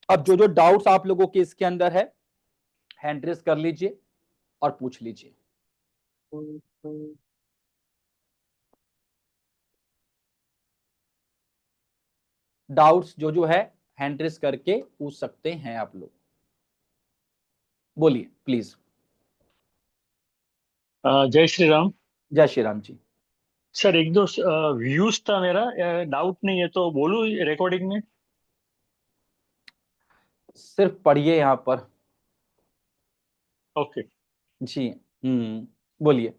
अब जो जो डाउट्स आप लोगों के इसके अंदर है, हैंड रेस कर लीजिए और पूछ लीजिए। डाउट्स जो जो है हैंड रेस करके पूछ सकते हैं आप लोग, बोलिए प्लीज। जय श्री राम। जय श्री राम जी। सर एक दो व्यूज था मेरा, डाउट नहीं है तो बोलूं रिकॉर्डिंग में? सिर्फ पढ़िए यहाँ पर। ओके। जी। बोलिए।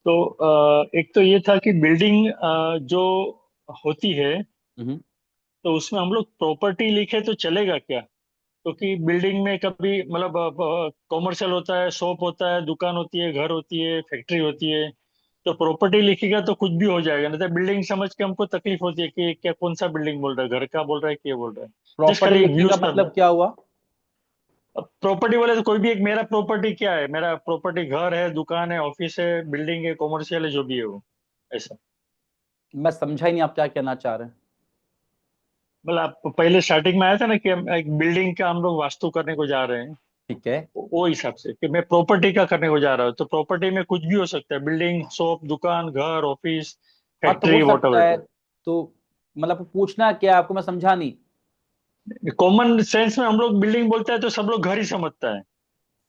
तो एक तो ये था कि बिल्डिंग जो होती है हम्म। तो उसमें हम लोग प्रॉपर्टी लिखे तो चलेगा क्या? क्योंकि बिल्डिंग में कभी मतलब कॉमर्शियल होता है, शॉप होता है, दुकान होती है, घर होती है, फैक्ट्री होती है। तो प्रॉपर्टी लिखेगा तो कुछ भी हो जाएगा, नहीं तो बिल्डिंग समझ के हमको तकलीफ होती है कि क्या कौन सा बिल्डिंग बोल रहा है, घर का बोल रहा है, क्या बोल रहा है। जस्ट प्रॉपर्टी खाली लिखने का यूज करना। मतलब क्या हुआ? प्रॉपर्टी बोले तो कोई भी एक, मेरा प्रॉपर्टी क्या है, मेरा प्रॉपर्टी घर है, दुकान है, ऑफिस है, बिल्डिंग है, कॉमर्शियल है, जो भी है वो, ऐसा। मैं समझा ही नहीं आप क्या कहना चाह रहे हैं। मतलब आप पहले स्टार्टिंग में आया था ना कि हम एक बिल्डिंग का हम लोग वास्तु करने को जा रहे हैं, ठीक है। वो हिसाब से कि मैं प्रॉपर्टी का करने को जा रहा हूँ, तो प्रॉपर्टी में कुछ भी हो सकता है, बिल्डिंग, शॉप, दुकान, घर, ऑफिस, हाँ तो हो फैक्ट्री, वॉट सकता एवर है। इट तो मतलब पूछना क्या है आपको, मैं समझा नहीं। इज। कॉमन सेंस में हम लोग बिल्डिंग बोलते हैं तो सब लोग घर ही समझता है,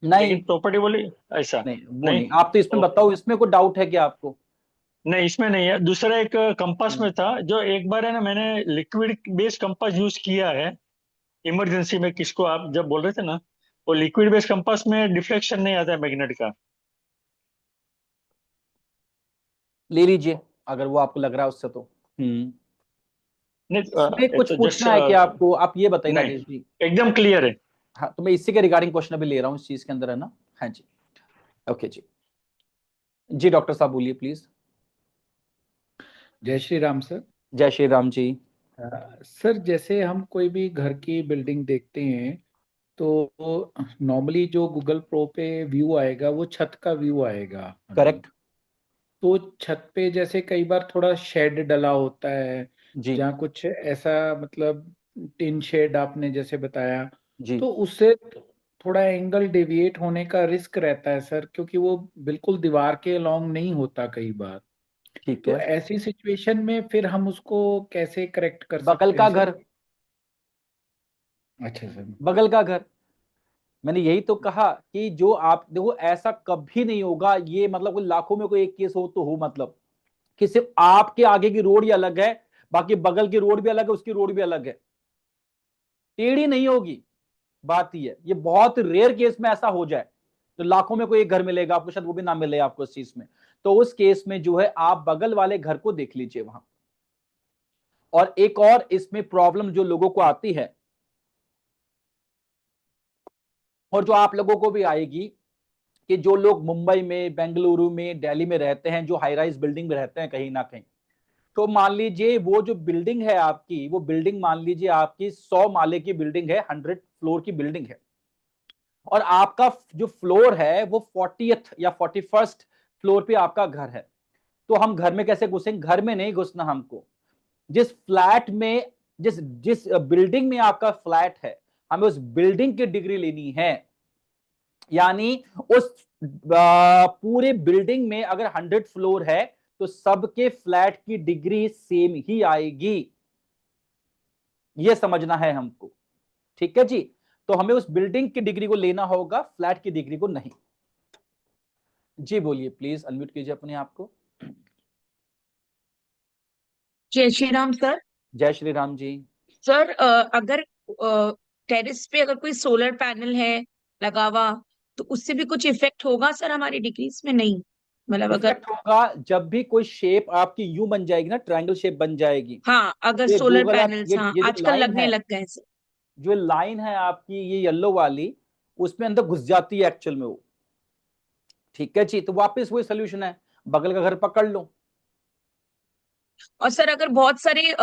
नहीं लेकिन प्रॉपर्टी बोली ऐसा नहीं, वो नहीं। नहीं, आप तो इसमें बताओ, इसमें कोई डाउट है क्या आपको? नहीं, इसमें नहीं है। दूसरा एक कंपास हम्म। में था, जो एक बार है ना, मैंने लिक्विड बेस्ड कंपास यूज किया है इमरजेंसी में। किसको आप जब बोल रहे थे ना, वो लिक्विड बेस्ड कंपास में डिफ्लेक्शन नहीं आता है मैग्नेट का। ले लीजिए, अगर वो आपको लग रहा है उससे तो। नहीं, इसमें ये कुछ तो जस्ट पूछना है क्या आपको? आप ये बताइए नहीं, राकेश जी। एकदम क्लियर है। हाँ तो मैं इसी के रिगार्डिंग क्वेश्चन अभी ले रहा हूँ, इस चीज के अंदर है ना। हाँ जी। ओके जी। जी डॉक्टर साहब बोलिए प्लीज। जय श्री राम सर। जय श्री राम जी। सर जैसे हम कोई भी घर की बिल्डिंग देखते हैं तो नॉर्मली जो गूगल प्रो पे व्यू आएगा वो छत का व्यू आएगा हमें। करेक्ट। तो छत पे जैसे कई बार थोड़ा शेड डला होता है, जी जहाँ कुछ ऐसा मतलब टिन शेड आपने जैसे बताया, जी। तो उससे थोड़ा एंगल डेविएट होने का रिस्क रहता है सर, क्योंकि वो बिल्कुल दीवार के अलोंग नहीं होता कई बार। ठीक तो है। ऐसी सिचुएशन में फिर हम उसको कैसे करेक्ट कर बगल सकते हैं का सर? घर। अच्छा सर। बगल का घर। मैंने यही तो कहा कि जो आप देखो, ऐसा कभी नहीं होगा, ये मतलब कोई लाखों में कोई एक केस हो तो हो, मतलब कि सिर्फ आपके आगे की रोड ही अलग है, बाकी बगल की रोड भी अलग है, उसकी रोड भी अलग है, टेढ़ी नहीं होगी। बात ही है, ये बहुत रेयर केस में ऐसा हो जाए, तो लाखों में कोई एक घर मिलेगा आपको, शायद वो भी ना मिले आपको इस चीज में। तो उस केस में जो है आप बगल वाले घर को देख लीजिए वहां। और एक और इसमें प्रॉब्लम जो लोगों को आती है, और जो आप लोगों को भी आएगी, कि जो लोग मुंबई में, बेंगलुरु में, दिल्ली में रहते हैं, जो हाई राइज बिल्डिंग में रहते हैं कहीं ना कहीं, तो मान लीजिए वो जो बिल्डिंग है आपकी, वो बिल्डिंग मान लीजिए आपकी 100 माले की बिल्डिंग है, 100 फ्लोर की बिल्डिंग है, और आपका जो फ्लोर है वो 40th या 41st फ्लोर पे आपका घर है। तो हम घर में कैसे घुसेंगे? घर में नहीं घुसना हमको। जिस फ्लैट में, जिस जिस बिल्डिंग में आपका फ्लैट है, हमें उस बिल्डिंग की डिग्री लेनी है। यानी उस पूरे बिल्डिंग में अगर 100 फ्लोर है, तो सबके फ्लैट की डिग्री सेम ही आएगी। यह समझना है हमको, ठीक है जी। तो हमें उस बिल्डिंग की डिग्री को लेना होगा, फ्लैट की डिग्री को नहीं। जी बोलिए, प्लीज अनम्यूट कीजिए अपने आप को। जय श्री राम सर। जय श्री राम जी। सर अगर टेरेस पे अगर कोई सोलर पैनल है लगा हुआ, तो उससे भी कुछ इफेक्ट होगा सर हमारी डिग्रीज में? नहीं, मतलब अगर, इफेक्ट होगा जब भी कोई शेप आपकी यूं बन जाएगी ना, ट्रायंगल शेप बन जाएगी। हाँ अगर ये सोलर गूगल आप, पैनल्स, हाँ ये जो आजकल लाइन लगने है, लग गए हैं सर। जो लाइन है आपकी ये येलो वाली, उसमें अंदर घुस जाती है एक्चुअल में वो। ठीक है जी, तो वापस वही सोल्यूशन है, बगल का घर पकड़ लो। और सर अगर बहुत सारे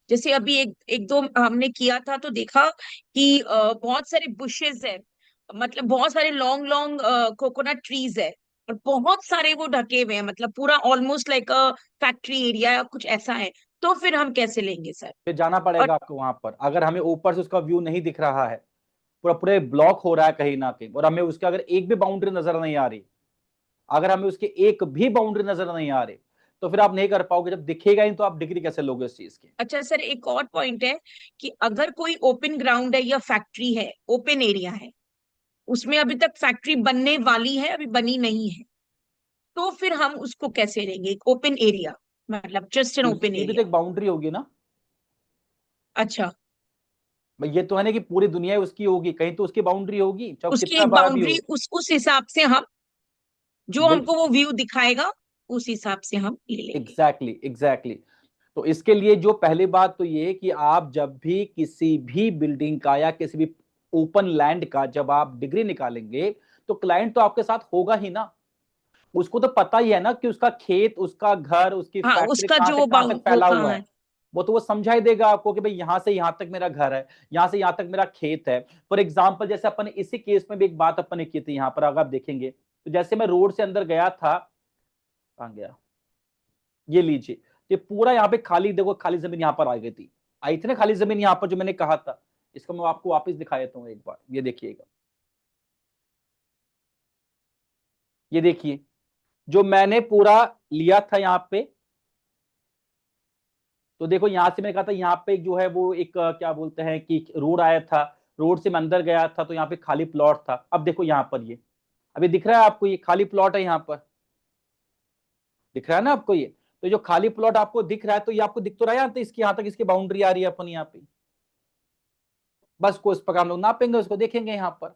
जैसे अभी एक एक दो हमने किया था तो देखा कि बहुत सारे बुशेस है, मतलब बहुत सारे लॉन्ग लॉन्ग कोकोनट ट्रीज है, और बहुत सारे वो ढके हुए हैं, मतलब पूरा almost like a factory area या कुछ ऐसा है। तो फिर हम कैसे लेंगे सर? फिर जाना और पड़ेगा आपको वहां पर, अगर हमें ऊपर से उसका व्यू नहीं दिख रहा है, पूरा पूरे ब्लॉक हो रहा है कहीं ना कहीं, और हमें उसके अगर एक भी बाउंड्री नजर नहीं आ रही, अगर हमें उसके एक भी बाउंड्री नजर नहीं आ रही, तो फिर आप नहीं कर पाओगे। जब दिखेगा ही तो आप डिग्री कैसे लोगे इस चीज की? अच्छा सर, एक और पॉइंट है कि अगर कोई ओपन ग्राउंड है या फैक्ट्री है, ओपन एरिया है, उसमें अभी तक फैक्ट्री बनने वाली है, अभी बनी नहीं है, तो फिर हम उसको कैसे लेंगे? एक ओपन एरिया, मतलब जस्ट एन ओपन उसकी भी तो एरिया। एक बाउंड्री होगी ना अच्छा, भाई, ये तो है ना कि पूरी दुनिया उसकी होगी, कहीं तो उसकी बाउंड्री होगी, चाहे वो उसकी कितना एक बड़ा भी बाउंड्री, हो। उस हिसाब से हम, जो बिल्कुल। हमको वो व्यू दिखाएगा, उस हिसाब से हम ले लेंगे। Exactly exactly. तो इसके लिए जो पहली बात तो ये है कि आप जब भी किसी भी बिल्डिंग का या किसी भी ओपन लैंड का जब आप डिग्री निकालेंगे, तो क्लाइंट तो आपके साथ होगा ही ना। उसको तो पता ही है ना कि उसका खेत, उसका घर, उसकी हाँ, फैक्ट्री उसका कहाँ से जो कहाँ तक वो फैला हुआ कहाँ है। है। वो तो वो समझा ही देगा आपको कि भाई यहाँ से यहाँ तक मेरा घर है, यहाँ से यहाँ तक मेरा खेत है। फॉर एग्जाम्पल जैसे अपन ने इसी केस में भी एक बात अपन ने की थी, यहाँ पर अगर आप देखेंगे तो जैसे मैं रोड से अंदर गया था, कहाँ गया, ये लीजिए, ये पूरा यहाँ पे खाली, देखो खाली जमीन यहाँ पर आ गई थी, आई थी ना खाली जमीन यहाँ पर जो मैंने कहा था। इसको मैं आपको वापस दिखा देता हूँ एक बार, ये देखिएगा, ये देखिए जो मैंने पूरा लिया था यहाँ पे। तो देखो यहां से मैंने कहा था यहाँ पे एक जो है वो एक क्या बोलते हैं कि रोड आया था, रोड से मैं अंदर गया था तो यहाँ पे खाली प्लॉट था। अब देखो यहाँ पर ये अभी दिख रहा है आपको, ये खाली प्लॉट है, यहाँ पर दिख रहा है ना आपको ये। तो जो खाली प्लॉट आपको दिख रहा है, तो ये आपको दिख तो रहा है यहाँ तक, इसकी यहाँ तक इसकी बाउंड्री आ रही है अपन यहाँ पे। बस को इस प्रकार हम लोग नापेंगे, उसको देखेंगे यहाँ पर।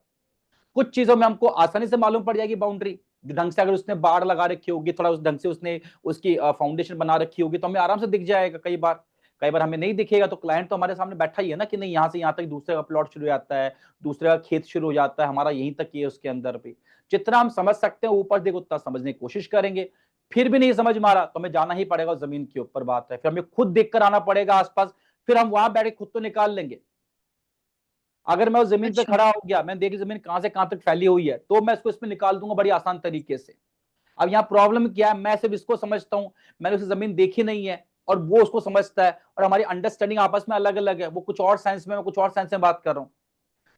कुछ चीजों में हमको आसानी से मालूम पड़ जाएगी बाउंड्री ढंग से, अगर उसने बाड़ लगा रखी होगी, थोड़ा उस ढंग से उसने उसकी फाउंडेशन बना रखी होगी, तो हमें आराम से दिख जाएगा। कई बार हमें नहीं दिखेगा, तो क्लाइंट तो हमारे सामने बैठा ही है ना कि नहीं यहाँ से यहाँ तक दूसरे का प्लॉट शुरू हो जाता है, दूसरे का खेत शुरू हो जाता है, हमारा यहीं तक ही है। उसके अंदर भी जितना हम समझ सकते हैं ऊपर देखो उतना समझने की कोशिश करेंगे। फिर भी नहीं समझ में आ रहा तो हमें जाना ही पड़ेगा, जमीन के ऊपर बात है, फिर हमें खुद देख कर आना पड़ेगा आसपास, फिर हम वहां बैठे खुद तो निकाल लेंगे। अगर मैं उस जमीन पे अच्छा। खड़ा हो गया, मैंने देखी जमीन कहां से कहां तक फैली हुई है, तो मैं इसको इसमें निकाल दूंगा बड़ी आसान तरीके से। अब यहाँ प्रॉब्लम क्या है, मैं सिर्फ इसको समझता हूं, मैंने उसे जमीन देखी नहीं है और वो उसको समझता है, और हमारी अंडरस्टैंडिंग आपस में अलग अलग है। वो कुछ और साइंस में, मैं कुछ और साइंस में बात कर रहा हूँ।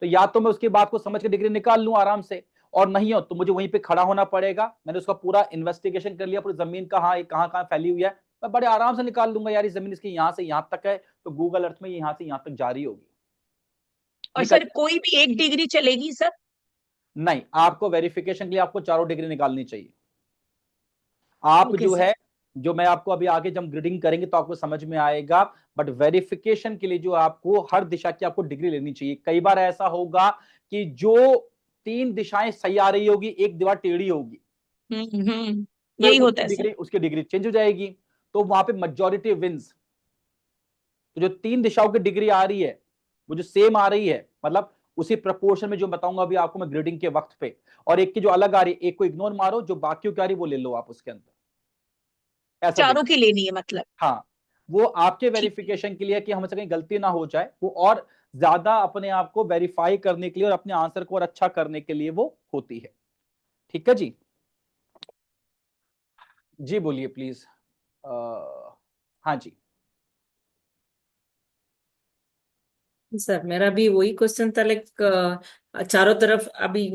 तो या तो मैं उसकी बात को समझ के डिग्री निकाल लूं आराम से, और नहीं हो तो मुझे वहीं पे खड़ा होना पड़ेगा। मैंने उसका पूरा इन्वेस्टिगेशन कर लिया, पूरी जमीन कहाँ कहाँ कहाँ फैली हुई है, मैं बड़े आराम से निकाल लूंगा यार, इस जमीन इसकी यहाँ से यहाँ तक है, तो गूगल अर्थ में यहाँ से यहाँ तक जारी होगी, और निकल। सर कोई भी एक डिग्री चलेगी सर? नहीं, आपको वेरिफिकेशन के लिए आपको चारों डिग्री निकालनी चाहिए। आप ओके जो सर। है, जो मैं आपको अभी आगे जब ग्रेडिंग करेंगे तो आपको समझ में आएगा, बट वेरिफिकेशन के लिए जो आपको हर दिशा की आपको डिग्री लेनी चाहिए। कई बार ऐसा होगा कि जो 3 दिशाएं सही आ रही होगी, एक दीवार टेढ़ी होगी, तो यही होता है सर। उसकी डिग्री चेंज हो जाएगी, तो वहां पे मेजॉरिटी विंस। तो जो 3 दिशाओं की डिग्री आ रही है वो जो सेम आ रही है, मतलब उसी प्रपोर्शन में, जो बताऊंगा अभी आपको मैं ग्रेडिंग के वक्त पे, और एक की जो अलग आ रही है, एक को इग्नोर मारो, जो बाकियों की आ रही वो ले लो आप उसके अंदर, ऐसा चारों देखो। की लेनी है मतलब? हाँ, वो आपके ठीक। वेरिफिकेशन के लिए कि हमसे कहीं गलती ना हो जाए, वो और ज्यादा अपने आप को वेरीफाई करने के लिए और अपने आंसर को और अच्छा करने के लिए वो होती है। ठीक है जी, जी बोलिए प्लीज। हाँ जी। सर मेरा भी वही क्वेश्चन था, लाइक चारों तरफ अभी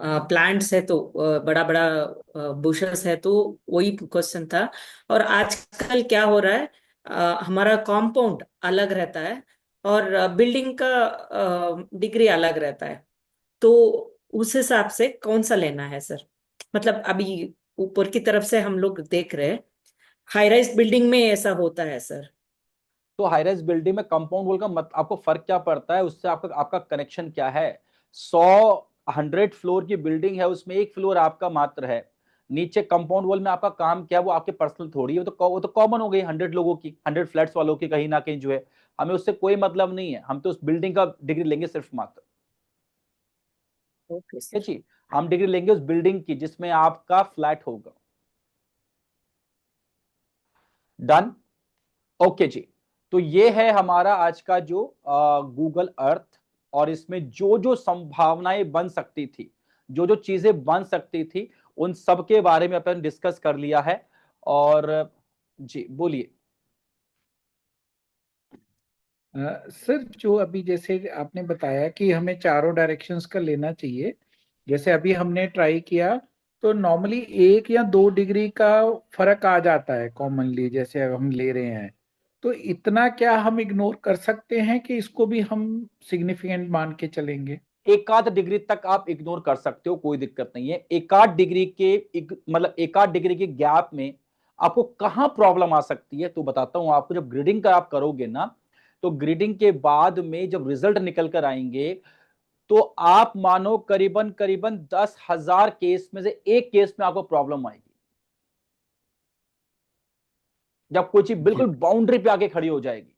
प्लांट्स है तो बड़ा बड़ा बुशेस है, तो वही क्वेश्चन था। और आजकल क्या हो रहा है, हमारा कॉम्पाउंड अलग रहता है और बिल्डिंग का डिग्री अलग रहता है, तो उस हिसाब से कौन सा लेना है सर? मतलब अभी ऊपर की तरफ से हम लोग देख रहे हैं, हाई राइज बिल्डिंग में ऐसा होता है सर। तो हाई राइज बिल्डिंग में कंपाउंड वॉल का आपको फर्क क्या पड़ता है, उससे आपका आपका कनेक्शन क्या है? 100 फ्लोर की बिल्डिंग है, उसमें एक फ्लोर आपका मात्र है, नीचे कंपाउंड वॉल में आपका काम क्या है, वो आपके पर्सनल थोड़ी है, वो तो कॉमन हो गई 100 लोगों की, 100 फ्लैट्स वालों की, कहीं ना कहीं जो है। हमें उससे कोई मतलब नहीं है, हम तो उस बिल्डिंग का डिग्री लेंगे सिर्फ मात्र। ओके ठीक है सर। जी, हम डिग्री लेंगे उस बिल्डिंग की जिसमें आपका फ्लैट होगा। डन, ओके जी। तो ये है हमारा आज का जो गूगल अर्थ, और इसमें जो जो संभावनाएं बन सकती थी, जो जो चीजें बन सकती थी, उन सब के बारे में अपन डिस्कस कर लिया है। और जी बोलिए। सर जो अभी जैसे आपने बताया कि हमें चारों डायरेक्शंस का लेना चाहिए, जैसे अभी हमने ट्राई किया, तो नॉर्मली 1 या 2 डिग्री का फर्क आ जाता है कॉमनली, जैसे अब हम ले रहे हैं, तो इतना क्या हम इग्नोर कर सकते हैं कि इसको भी हम सिग्निफिकेंट मान के चलेंगे? एक आध डिग्री तक आप इग्नोर कर सकते हो, कोई दिक्कत नहीं है। एक आध डिग्री के मतलब एक आध डिग्री के गैप में आपको कहां प्रॉब्लम आ सकती है तो बताता हूं आपको। जब ग्रिडिंग का आप करोगे ना, तो ग्रिडिंग के बाद में जब रिजल्ट निकल कर आएंगे, तो आप मानो करीबन करीबन 10,000 केस में से एक केस में आपको प्रॉब्लम आएगी, जब कोई चीज जी बिल्कुल बाउंड्री पे आके खड़ी हो जाएगी।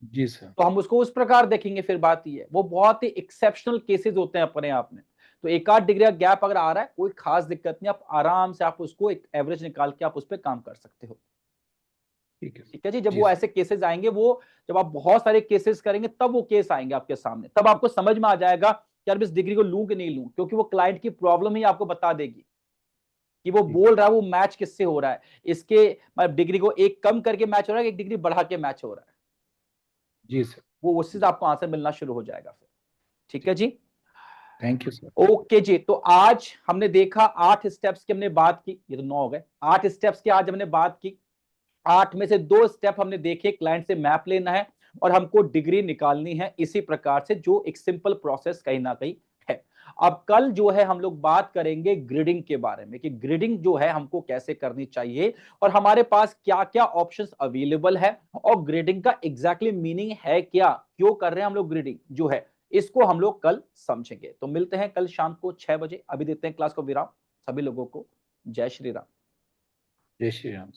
जी सर। तो हम उसको उस प्रकार देखेंगे, फिर बात ही है, वो बहुत ही एक्सेप्शनल केसेस होते हैं अपने आप में। तो 1-8 डिग्री का गैप अगर आ रहा है कोई खास दिक्कत नहीं, आप आराम से आप उसको एक एवरेज निकाल के आप उस पर काम कर सकते हो। ठीक है जी। जब जी वो सर। ऐसे केसेस आएंगे, वो जब आप बहुत सारे केसेस करेंगे तब वो केस आएंगे आपके सामने, तब आपको समझ में आ जाएगा कि यार इस डिग्री को लूं कि नहीं लूं, क्योंकि वो क्लाइंट की प्रॉब्लम ही आपको बता देगी कि वो बोल रहा है वो मैच किससे हो रहा है, इसके मतलब डिग्री को एक कम करके मैच हो रहा है, एक डिग्री बढ़ा के मैच हो रहा है। जी सर। वो उससे आपको आंसर मिलना शुरू हो जाएगा फिर। ठीक है जी, थैंक यू सर। ओके जी। तो आज हमने देखा 8 स्टेप्स की हमने बात की, ये तो 9 हो गए, 8 स्टेप्स की आज हमने बात की। 8 में से 2 स्टेप हमने देखे, क्लाइंट से मैप लेना है और हमको डिग्री निकालनी है इसी प्रकार से, जो एक सिंपल प्रोसेस कहीं ना कहीं है। अब कल जो है हम लोग बात करेंगे ग्रिडिंग के बारे में, कि ग्रिडिंग जो है हमको कैसे करनी चाहिए और हमारे पास क्या क्या ऑप्शंस अवेलेबल है और ग्रिडिंग का एग्जैक्टली मीनिंग है क्या, क्यों कर रहे हैं हम लोग ग्रिडिंग जो है, इसको हम लोग कल समझेंगे। तो मिलते हैं कल शाम को 6 बजे। अभी देते हैं क्लास को विराम। सभी लोगों को जय श्री राम। जय श्री राम।